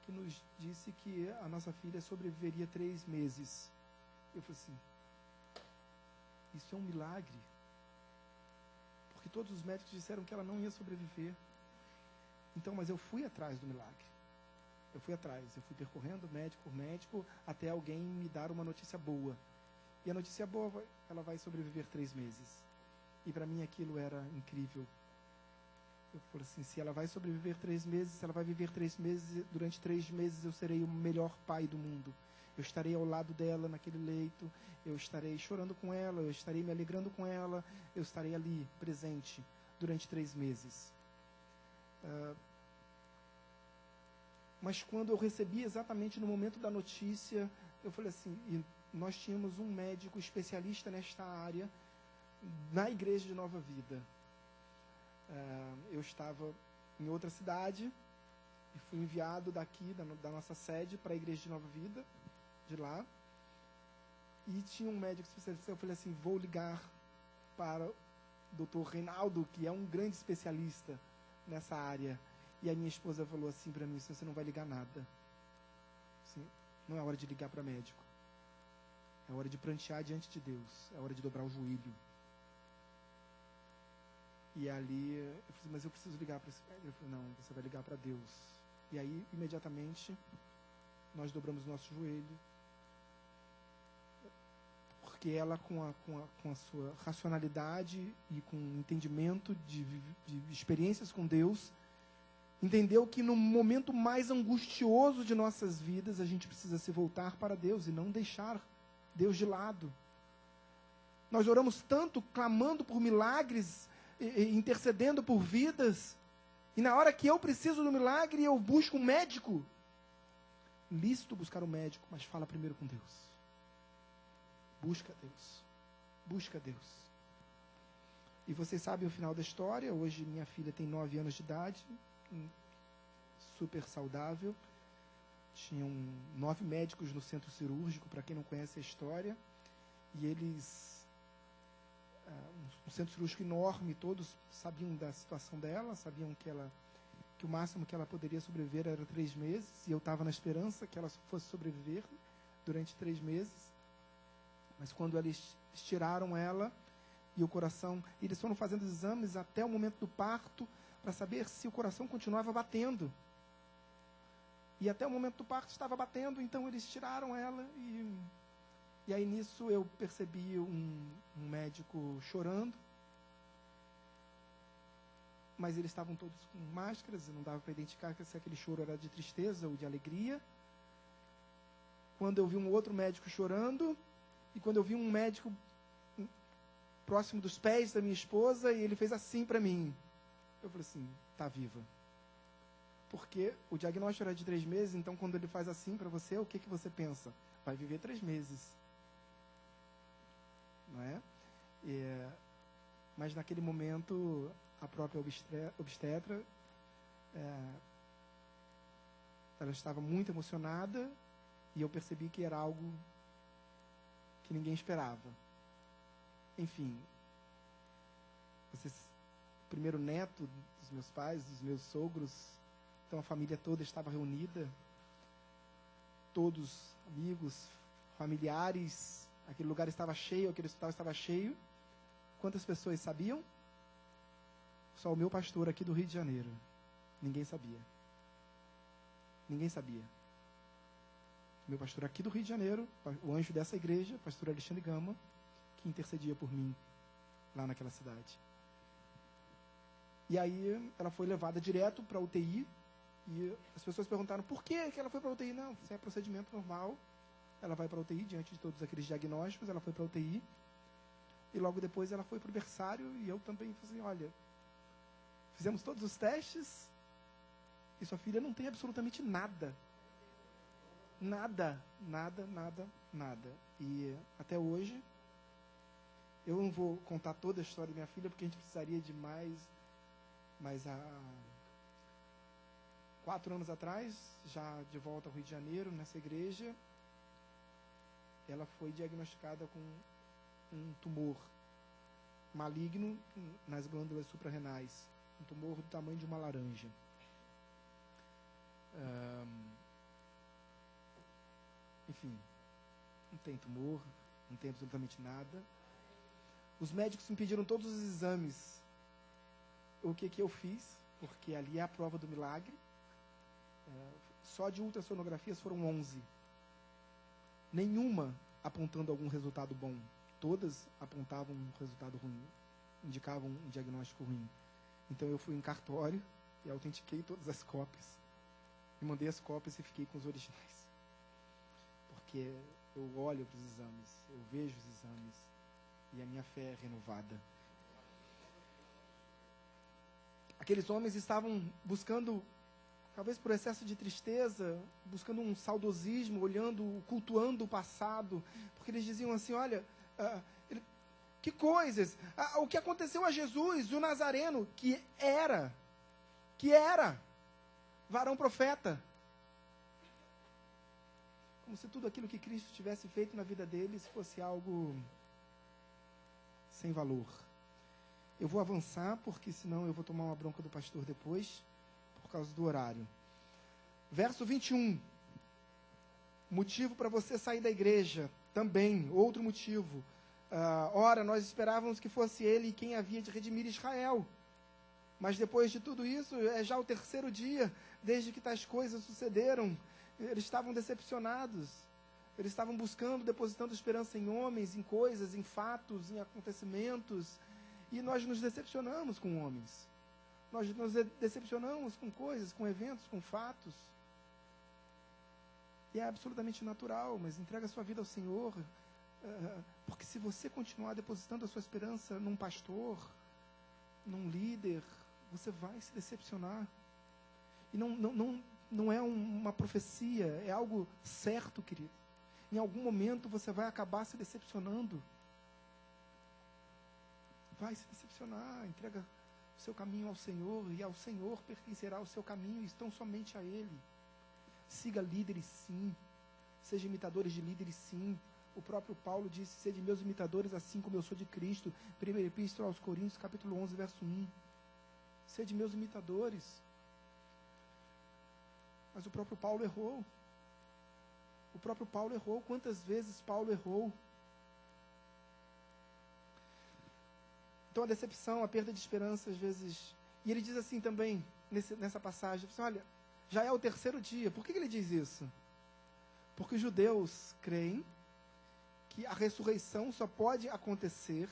que nos disse que a nossa filha sobreviveria 3 meses. Eu falei assim: isso é um milagre, porque todos os médicos disseram que ela não ia sobreviver. Então, mas eu fui atrás do milagre. Eu fui percorrendo médico por médico, até alguém me dar uma notícia boa. E a notícia boa, ela vai sobreviver 3 meses. E para mim aquilo era incrível. Eu falei assim: se ela vai sobreviver 3 meses, se ela vai viver 3 meses, durante 3 meses eu serei o melhor pai do mundo. Eu estarei ao lado dela naquele leito, eu estarei chorando com ela, eu estarei me alegrando com ela, eu estarei ali, presente, durante 3 meses. Mas quando eu recebi exatamente no momento da notícia, eu falei assim, e nós tínhamos um médico especialista nesta área, na igreja de Nova Vida. Eu estava em outra cidade e fui enviado daqui, da nossa sede, para a igreja de Nova Vida, de lá. E tinha um médico especialista. Eu falei assim, vou ligar para o Dr. Reinaldo, que é um grande especialista nessa área. E a minha esposa falou assim para mim, você não vai ligar nada. Assim, não é hora de ligar para médico. É hora de prantear diante de Deus. É hora de dobrar o joelho. E ali, eu falei, mas eu preciso ligar para esse médico. Ele falou, não, você vai ligar para Deus. E aí, imediatamente, nós dobramos o nosso joelho. Porque ela, com a sua racionalidade e com entendimento de experiências com Deus, entendeu que no momento mais angustioso de nossas vidas, a gente precisa se voltar para Deus e não deixar Deus de lado. Nós oramos tanto, clamando por milagres, intercedendo por vidas, e na hora que eu preciso do milagre, eu busco um médico. Lícito buscar um médico, mas fala primeiro com Deus. Busca Deus. Busca Deus. E vocês sabem o final da história. Hoje minha filha tem 9 anos de idade, super saudável. Tinham 9 médicos no centro cirúrgico, para quem não conhece a história. E eles, um centro cirúrgico enorme, todos sabiam da situação dela, sabiam que o máximo que ela poderia sobreviver era 3 meses. E eu estava na esperança que ela fosse sobreviver durante 3 meses. Mas quando eles tiraram ela e o coração, eles foram fazendo exames até o momento do parto para saber se o coração continuava batendo. E até o momento do parto estava batendo, então eles tiraram ela e aí nisso eu percebi um médico chorando. Mas eles estavam todos com máscaras e não dava para identificar se aquele choro era de tristeza ou de alegria. Quando eu vi um outro médico chorando, e quando eu vi um médico próximo dos pés da minha esposa, e ele fez assim para mim. Eu falei assim, está viva. Porque o diagnóstico era de 3 meses, então quando ele faz assim para você, o que você pensa? Vai viver 3 meses. Não é? Mas naquele momento, a própria obstetra, ela estava muito emocionada, e eu percebi que era algo que ninguém esperava. Enfim, o primeiro neto dos meus pais, dos meus sogros, então a família toda estava reunida, todos amigos, familiares, aquele lugar estava cheio, aquele hospital estava cheio. Quantas pessoas sabiam? Só o meu pastor aqui do Rio de Janeiro. Ninguém sabia. Ninguém sabia. Meu pastor aqui do Rio de Janeiro, o anjo dessa igreja, pastor Alexandre Gama, que intercedia por mim lá naquela cidade. E aí ela foi levada direto para a UTI, e as pessoas perguntaram por que ela foi para a UTI. Não, isso é procedimento normal. Ela vai para a UTI, diante de todos aqueles diagnósticos, ela foi para a UTI, e logo depois ela foi para o berçário, e eu também falei assim, olha, fizemos todos os testes, e sua filha não tem absolutamente nada. Nada. E até hoje, eu não vou contar toda a história da minha filha, porque a gente precisaria de mais. Mas há 4 anos atrás, já de volta ao Rio de Janeiro, nessa igreja, ela foi diagnosticada com um tumor maligno nas glândulas suprarrenais. Um tumor do tamanho de uma laranja. Enfim, não tem tumor, não tem absolutamente nada. Os médicos me pediram todos os exames. O que eu fiz? Porque ali é a prova do milagre. Só de ultrassonografias foram 11. Nenhuma apontando algum resultado bom. Todas apontavam um resultado ruim. Indicavam um diagnóstico ruim. Então eu fui em cartório e autentiquei todas as cópias. E mandei as cópias e fiquei com os originais. Porque eu olho para os exames, eu vejo os exames, e a minha fé é renovada. Aqueles homens estavam buscando, talvez por excesso de tristeza, buscando um saudosismo, olhando, cultuando o passado, porque eles diziam assim, olha, Que coisas! O que aconteceu a Jesus, o Nazareno, que era varão profeta. Como se tudo aquilo que Cristo tivesse feito na vida deles fosse algo sem valor. Eu vou avançar, porque senão eu vou tomar uma bronca do pastor depois, por causa do horário. Verso 21. Motivo para você sair da igreja. Também, outro motivo. Ora, nós esperávamos que fosse ele quem havia de redimir Israel. Mas depois de tudo isso, é já o terceiro dia, desde que tais coisas sucederam. Eles estavam decepcionados. Eles estavam buscando, depositando esperança em homens, em coisas, em fatos, em acontecimentos. E nós nos decepcionamos com homens. Nós nos decepcionamos com coisas, com eventos, com fatos. E é absolutamente natural, mas entrega a sua vida ao Senhor. Porque se você continuar depositando a sua esperança num pastor, num líder, você vai se decepcionar. E não é uma profecia, é algo certo, querido. Em algum momento você vai acabar se decepcionando. Vai se decepcionar, entrega o seu caminho ao Senhor, e ao Senhor pertencerá o seu caminho, e estão somente a Ele. Siga líderes, sim. Seja imitadores de líderes, sim. O próprio Paulo disse, sede meus imitadores, assim como eu sou de Cristo. 1 Epístola aos Coríntios, capítulo 11, verso 1. Sede meus imitadores. Mas o próprio Paulo errou. O próprio Paulo errou. Quantas vezes Paulo errou? Então a decepção, a perda de esperança, às vezes... E ele diz assim também, nessa passagem, assim, olha, já é o terceiro dia. Por que ele diz isso? Porque os judeus creem que a ressurreição só pode acontecer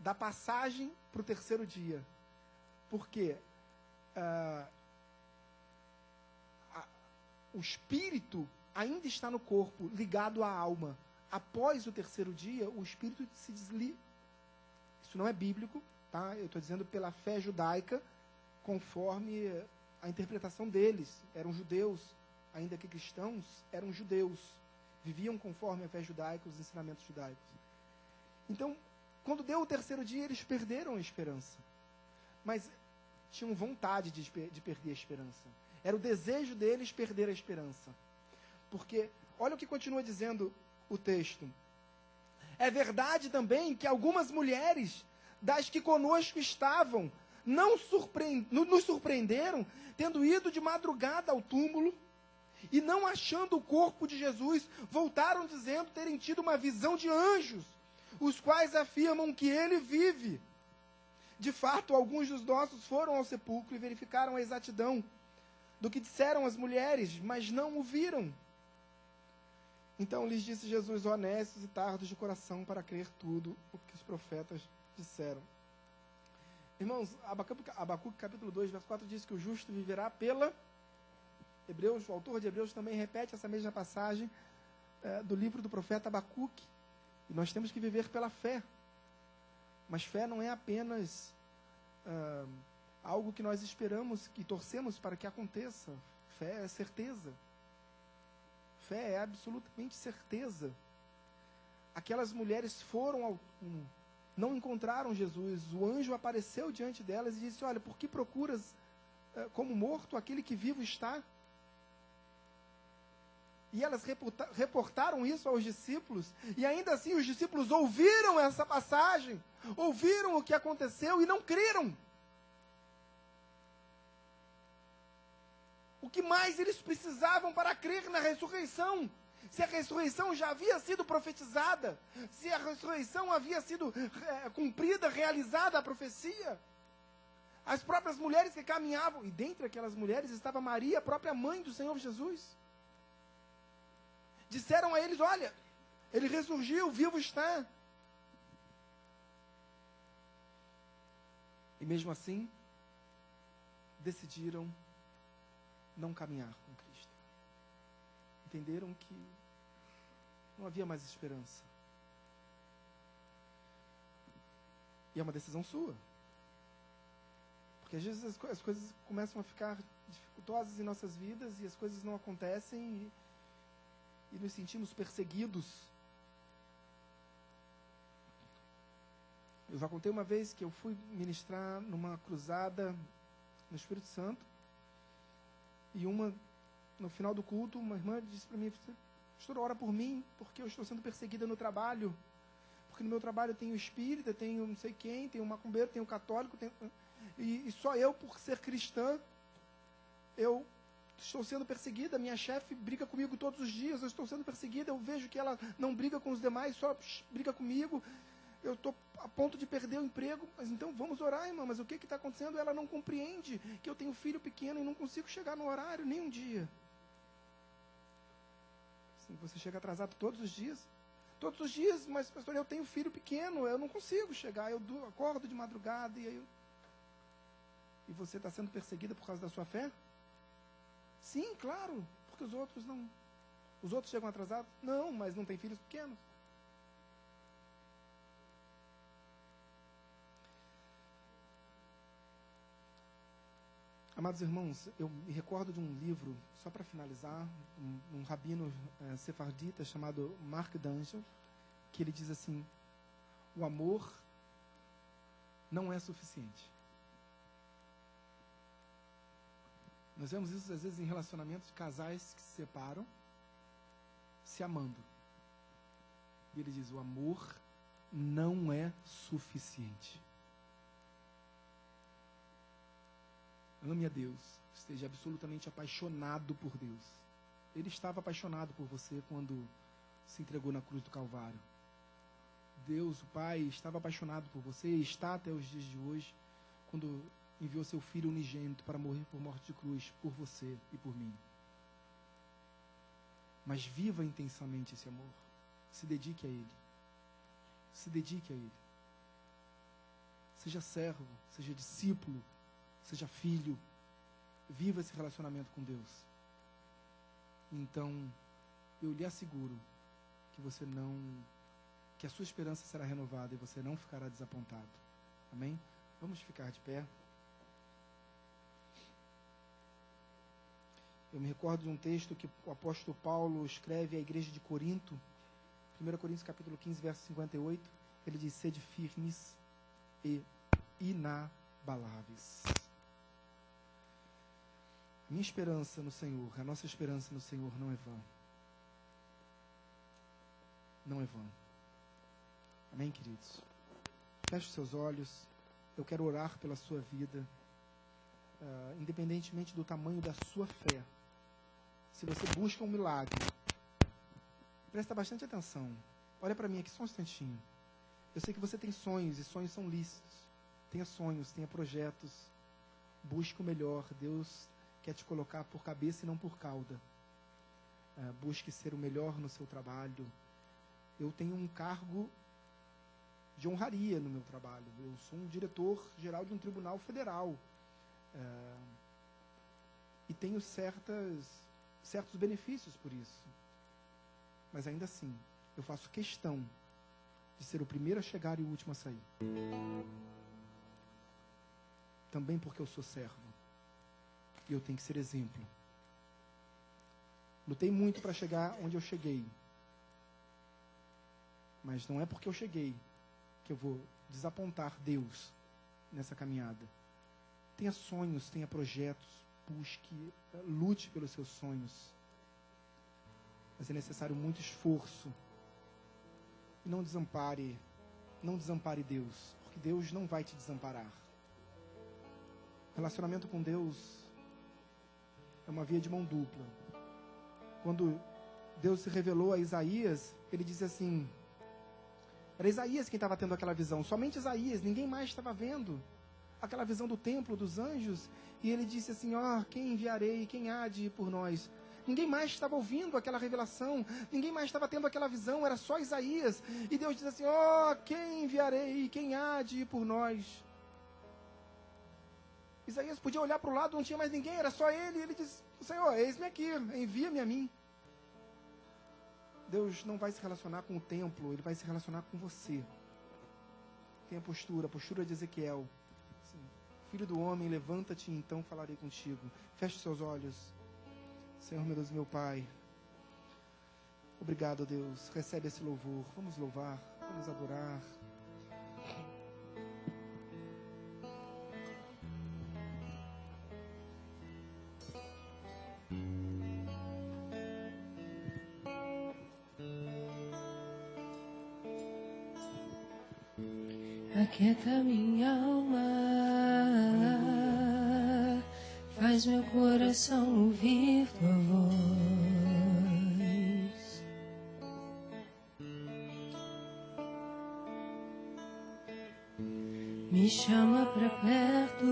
da passagem para o terceiro dia. Porque o espírito ainda está no corpo, ligado à alma. Após o terceiro dia, o espírito se desliga. Isso não é bíblico, tá? Eu estou dizendo pela fé judaica, conforme a interpretação deles. Eram judeus, ainda que cristãos, eram judeus. Viviam conforme a fé judaica, os ensinamentos judaicos. Então, quando deu o terceiro dia, eles perderam a esperança. Mas tinham vontade de perder a esperança. Era o desejo deles perder a esperança. Porque, olha o que continua dizendo o texto. É verdade também que algumas mulheres, das que conosco estavam, nos surpreenderam, tendo ido de madrugada ao túmulo, e não achando o corpo de Jesus, voltaram dizendo terem tido uma visão de anjos, os quais afirmam que ele vive. De fato, alguns dos nossos foram ao sepulcro e verificaram a exatidão do que disseram as mulheres, mas não o viram. Então lhes disse Jesus, honestos e tardos de coração para crer tudo o que os profetas disseram. Irmãos, Abacuque capítulo 2, verso 4 diz que o justo viverá pela... Hebreus, o autor de Hebreus também repete essa mesma passagem do livro do profeta Abacuque. E nós temos que viver pela fé. Mas fé não é apenas algo que nós esperamos, que torcemos para que aconteça. Fé é certeza. Fé é absolutamente certeza. Aquelas mulheres foram não encontraram Jesus. O anjo apareceu diante delas e disse, olha, por que procuras como morto aquele que vivo está? E elas reportaram isso aos discípulos, e ainda assim os discípulos ouviram essa passagem, ouviram o que aconteceu e não creram. O que mais eles precisavam para crer na ressurreição? Se a ressurreição já havia sido profetizada, se a ressurreição havia sido cumprida, realizada a profecia. As próprias mulheres que caminhavam, e dentre aquelas mulheres estava Maria, a própria mãe do Senhor Jesus. Disseram a eles, olha, ele ressurgiu, vivo está. E mesmo assim, decidiram não caminhar com Cristo. Entenderam que não havia mais esperança. E é uma decisão sua. Porque às vezes as coisas começam a ficar dificultosas em nossas vidas e as coisas não acontecem e nos sentimos perseguidos. Eu já contei uma vez que eu fui ministrar numa cruzada no Espírito Santo, e no final do culto, uma irmã disse para mim: pastor, ora por mim, porque eu estou sendo perseguida no trabalho, porque no meu trabalho tem o espírita, tem o não sei quem, tem o macumbeiro, tem o católico, e só eu, por ser cristã, eu estou sendo perseguida. Minha chefe briga comigo todos os dias, eu estou sendo perseguida, eu vejo que ela não briga com os demais, só briga comigo, eu estou a ponto de perder o emprego. Mas então vamos orar, irmã, mas o que está acontecendo? Ela não compreende que eu tenho filho pequeno e não consigo chegar no horário nem um dia. Assim, você chega atrasado todos os dias? Todos os dias, mas pastor, eu tenho filho pequeno, eu não consigo chegar, eu acordo de madrugada e você está sendo perseguida por causa da sua fé? Sim, claro, porque os outros não. Os outros chegam atrasados? Não, mas não tem filhos pequenos. Amados irmãos, eu me recordo de um livro, só para finalizar, um rabino sefardita chamado Mark Duncan, que ele diz assim: o amor não é suficiente. Nós vemos isso às vezes em relacionamentos de casais que se separam, se amando. E ele diz: o amor não é suficiente. Ame a Deus, esteja absolutamente apaixonado por Deus. Ele estava apaixonado por você quando se entregou na cruz do Calvário. Deus, o Pai, estava apaixonado por você e está até os dias de hoje, quando enviou seu Filho unigênito para morrer por morte de cruz, por você e por mim. Mas viva intensamente esse amor. Se dedique a Ele. Se dedique a Ele. Seja servo, seja discípulo, seja filho. Viva esse relacionamento com Deus. Então, eu lhe asseguro que a sua esperança será renovada e você não ficará desapontado. Amém? Vamos ficar de pé. Eu me recordo de um texto que o apóstolo Paulo escreve à igreja de Corinto, 1 Coríntios capítulo 15, verso 58, ele diz: sede firmes e inabaláveis. Minha esperança no Senhor, a nossa esperança no Senhor não é vã. Não é vã. Amém, queridos? Feche os seus olhos. Eu quero orar pela sua vida, independentemente do tamanho da sua fé. Se você busca um milagre, presta bastante atenção. Olha para mim aqui só um instantinho. Eu sei que você tem sonhos, e sonhos são lícitos. Tenha sonhos, tenha projetos. Busque o melhor. Deus quer te colocar por cabeça e não por cauda. Busque ser o melhor no seu trabalho. Eu tenho um cargo de honraria no meu trabalho. Eu sou um diretor-geral de um tribunal federal. E tenho certos benefícios por isso. Mas ainda assim, eu faço questão de ser o primeiro a chegar e o último a sair. Também porque eu sou servo. E eu tenho que ser exemplo. Lutei muito para chegar onde eu cheguei. Mas não é porque eu cheguei que eu vou desapontar Deus nessa caminhada. Tenha sonhos, tenha projetos, busque, lute pelos seus sonhos. Mas é necessário muito esforço. E não desempare Deus, porque Deus não vai te desamparar. Relacionamento com Deus é uma via de mão dupla. Quando Deus se revelou a Isaías, ele disse assim, era Isaías quem estava tendo aquela visão, somente Isaías, ninguém mais estava vendo aquela visão do templo, dos anjos, e ele disse assim, quem enviarei, quem há de ir por nós? Ninguém mais estava ouvindo aquela revelação, ninguém mais estava tendo aquela visão, era só Isaías, e Deus diz assim, quem enviarei, quem há de ir por nós? Isaías podia olhar para o lado, não tinha mais ninguém, era só ele, e ele disse, Senhor, eis-me aqui, envia-me a mim. Deus não vai se relacionar com o templo, Ele vai se relacionar com você. Tem a postura de Ezequiel. Assim, filho do homem, levanta-te, então falarei contigo. Feche seus olhos. Senhor, meu Deus, meu Pai. Obrigado, Deus. Recebe esse louvor. Vamos louvar, vamos adorar. Aquieta minha alma, faz meu coração ouvir tua voz. Me chama pra perto,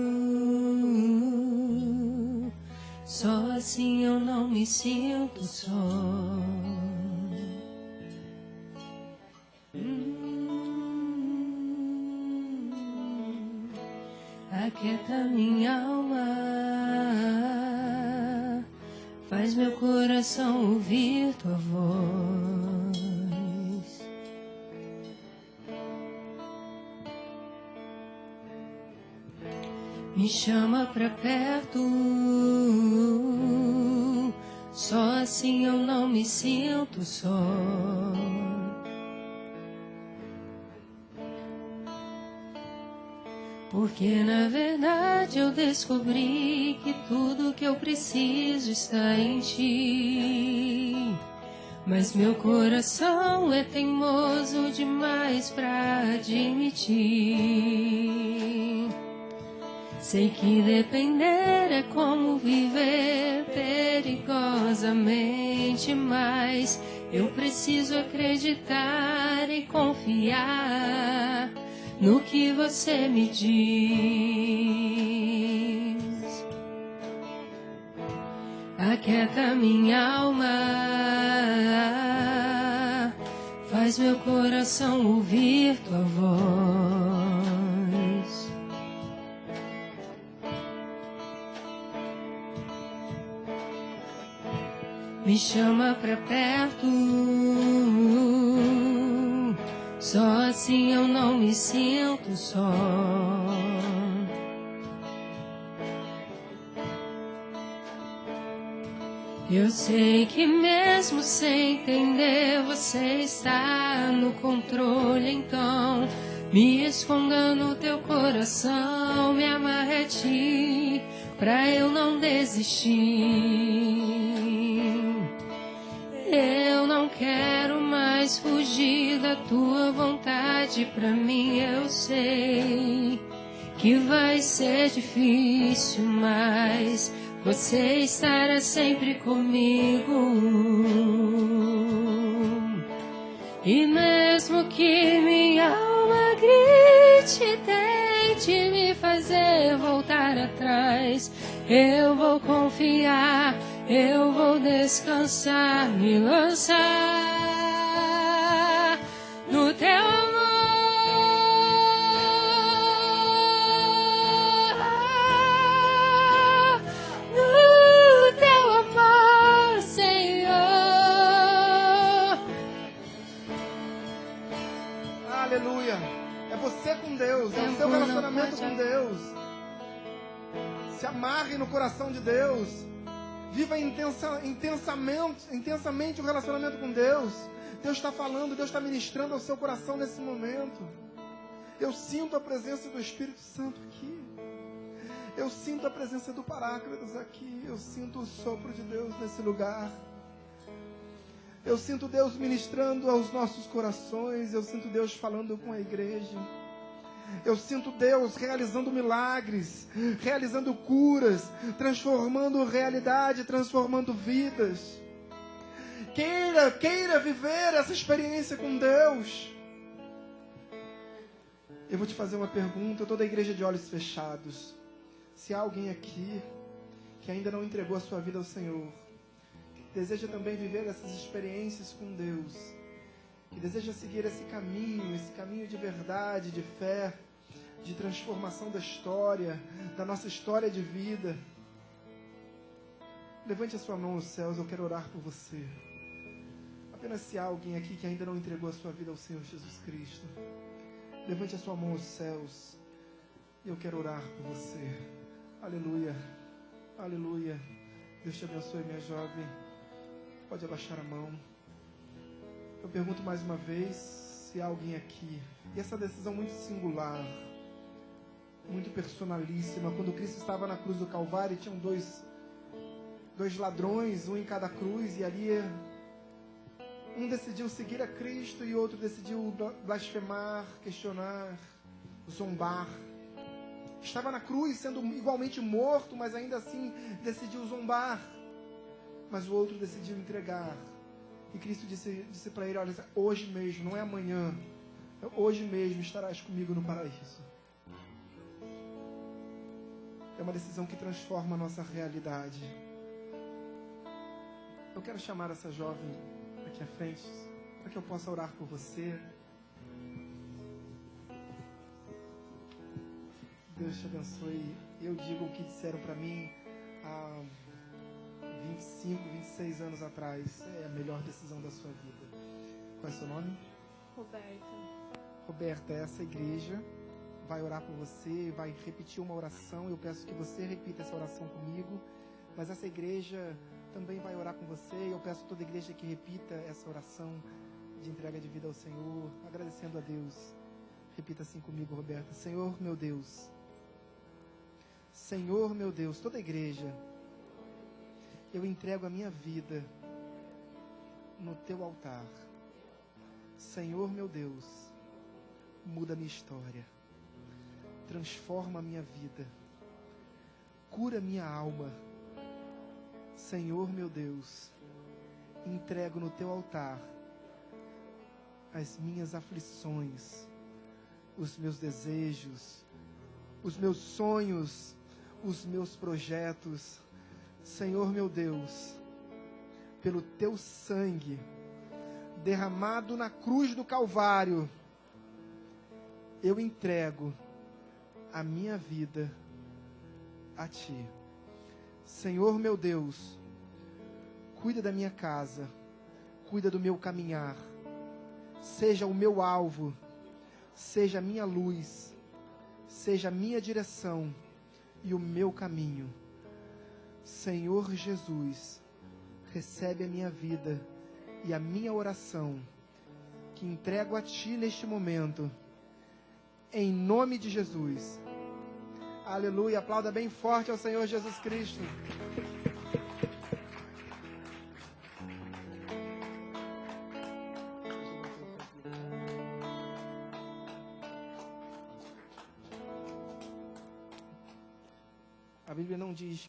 só assim eu não me sinto só. Aquieta minha alma, faz meu coração ouvir tua voz. Me chama pra perto, só assim eu não me sinto só. Porque na verdade eu descobri que tudo que eu preciso está em ti. Mas meu coração é teimoso demais pra admitir. Sei que depender é como viver perigosamente, mas eu preciso acreditar e confiar no que você me diz. Aquieta minha alma, faz meu coração ouvir tua voz. Me chama pra perto, só assim eu não me sinto só. Eu sei que mesmo sem entender você está no controle, então me esconda no teu coração, me amarre a ti pra eu não desistir. Eu não quero mais fugir da tua vontade, pra mim eu sei que vai ser difícil, mas você estará sempre comigo. E mesmo que minha alma grite, tente me fazer voltar atrás, eu vou confiar, eu vou descansar, me lançar no teu amor. No teu amor, Senhor. Aleluia. É você com Deus, é o seu relacionamento com Deus. Se amarre no coração de Deus. Viva intensamente o relacionamento com Deus. Deus está falando, Deus está ministrando ao seu coração nesse momento. Eu sinto a presença do Espírito Santo aqui. Eu sinto a presença do Paráclitos aqui. Eu sinto o sopro de Deus nesse lugar. Eu sinto Deus ministrando aos nossos corações. Eu sinto Deus falando com a igreja. Eu sinto Deus realizando milagres, realizando curas, transformando realidade, transformando vidas. Queira viver essa experiência com Deus. Eu vou te fazer uma pergunta, toda a igreja de olhos fechados. Se há alguém aqui que ainda não entregou a sua vida ao Senhor, que deseja também viver essas experiências com Deus, que deseja seguir esse caminho de verdade, de fé, de transformação da história, da nossa história de vida, levante a sua mão aos céus, eu quero orar por você. Apenas se há alguém aqui que ainda não entregou a sua vida ao Senhor Jesus Cristo, levante a sua mão aos céus, e eu quero orar por você. Aleluia, aleluia. Deus te abençoe, minha jovem. Pode abaixar a mão. Eu pergunto mais uma vez se há alguém aqui. E essa decisão muito singular, muito personalíssima. Quando Cristo estava na cruz do Calvário, tinham dois ladrões, um em cada cruz, e ali um decidiu seguir a Cristo e outro decidiu blasfemar, questionar. zombar. Estava na cruz, sendo igualmente morto, mas ainda assim decidiu zombar. Mas o outro decidiu entregar. E Cristo disse para ele, olha, hoje mesmo, não é amanhã, hoje mesmo estarás comigo no paraíso. É uma decisão que transforma a nossa realidade. Eu quero chamar essa jovem aqui à frente, para que eu possa orar por você. Deus te abençoe. Eu digo o que disseram para mim há 25, 26 anos atrás. É a melhor decisão da sua vida. Qual é o seu nome? Roberta. Roberta, essa igreja vai orar por você, vai repetir uma oração. Eu peço que você repita essa oração comigo. Mas essa igreja também vai orar com você. Eu peço a toda igreja que repita essa oração de entrega de vida ao Senhor, agradecendo a Deus. Repita assim comigo, Roberta. Senhor, meu Deus. Senhor, meu Deus, toda a igreja, eu entrego a minha vida no teu altar. Senhor, meu Deus, muda a minha história, transforma a minha vida, cura minha alma. Senhor, meu Deus, entrego no teu altar as minhas aflições, os meus desejos, os meus sonhos, os meus projetos. Senhor, meu Deus, pelo teu sangue derramado na cruz do Calvário, eu entrego a minha vida a Ti. Senhor, meu Deus, cuida da minha casa, cuida do meu caminhar, seja o meu alvo, seja a minha luz, seja a minha direção e o meu caminho. Senhor Jesus, recebe a minha vida e a minha oração, que entrego a Ti neste momento, em nome de Jesus. Aleluia, aplauda bem forte ao Senhor Jesus Cristo. A Bíblia não diz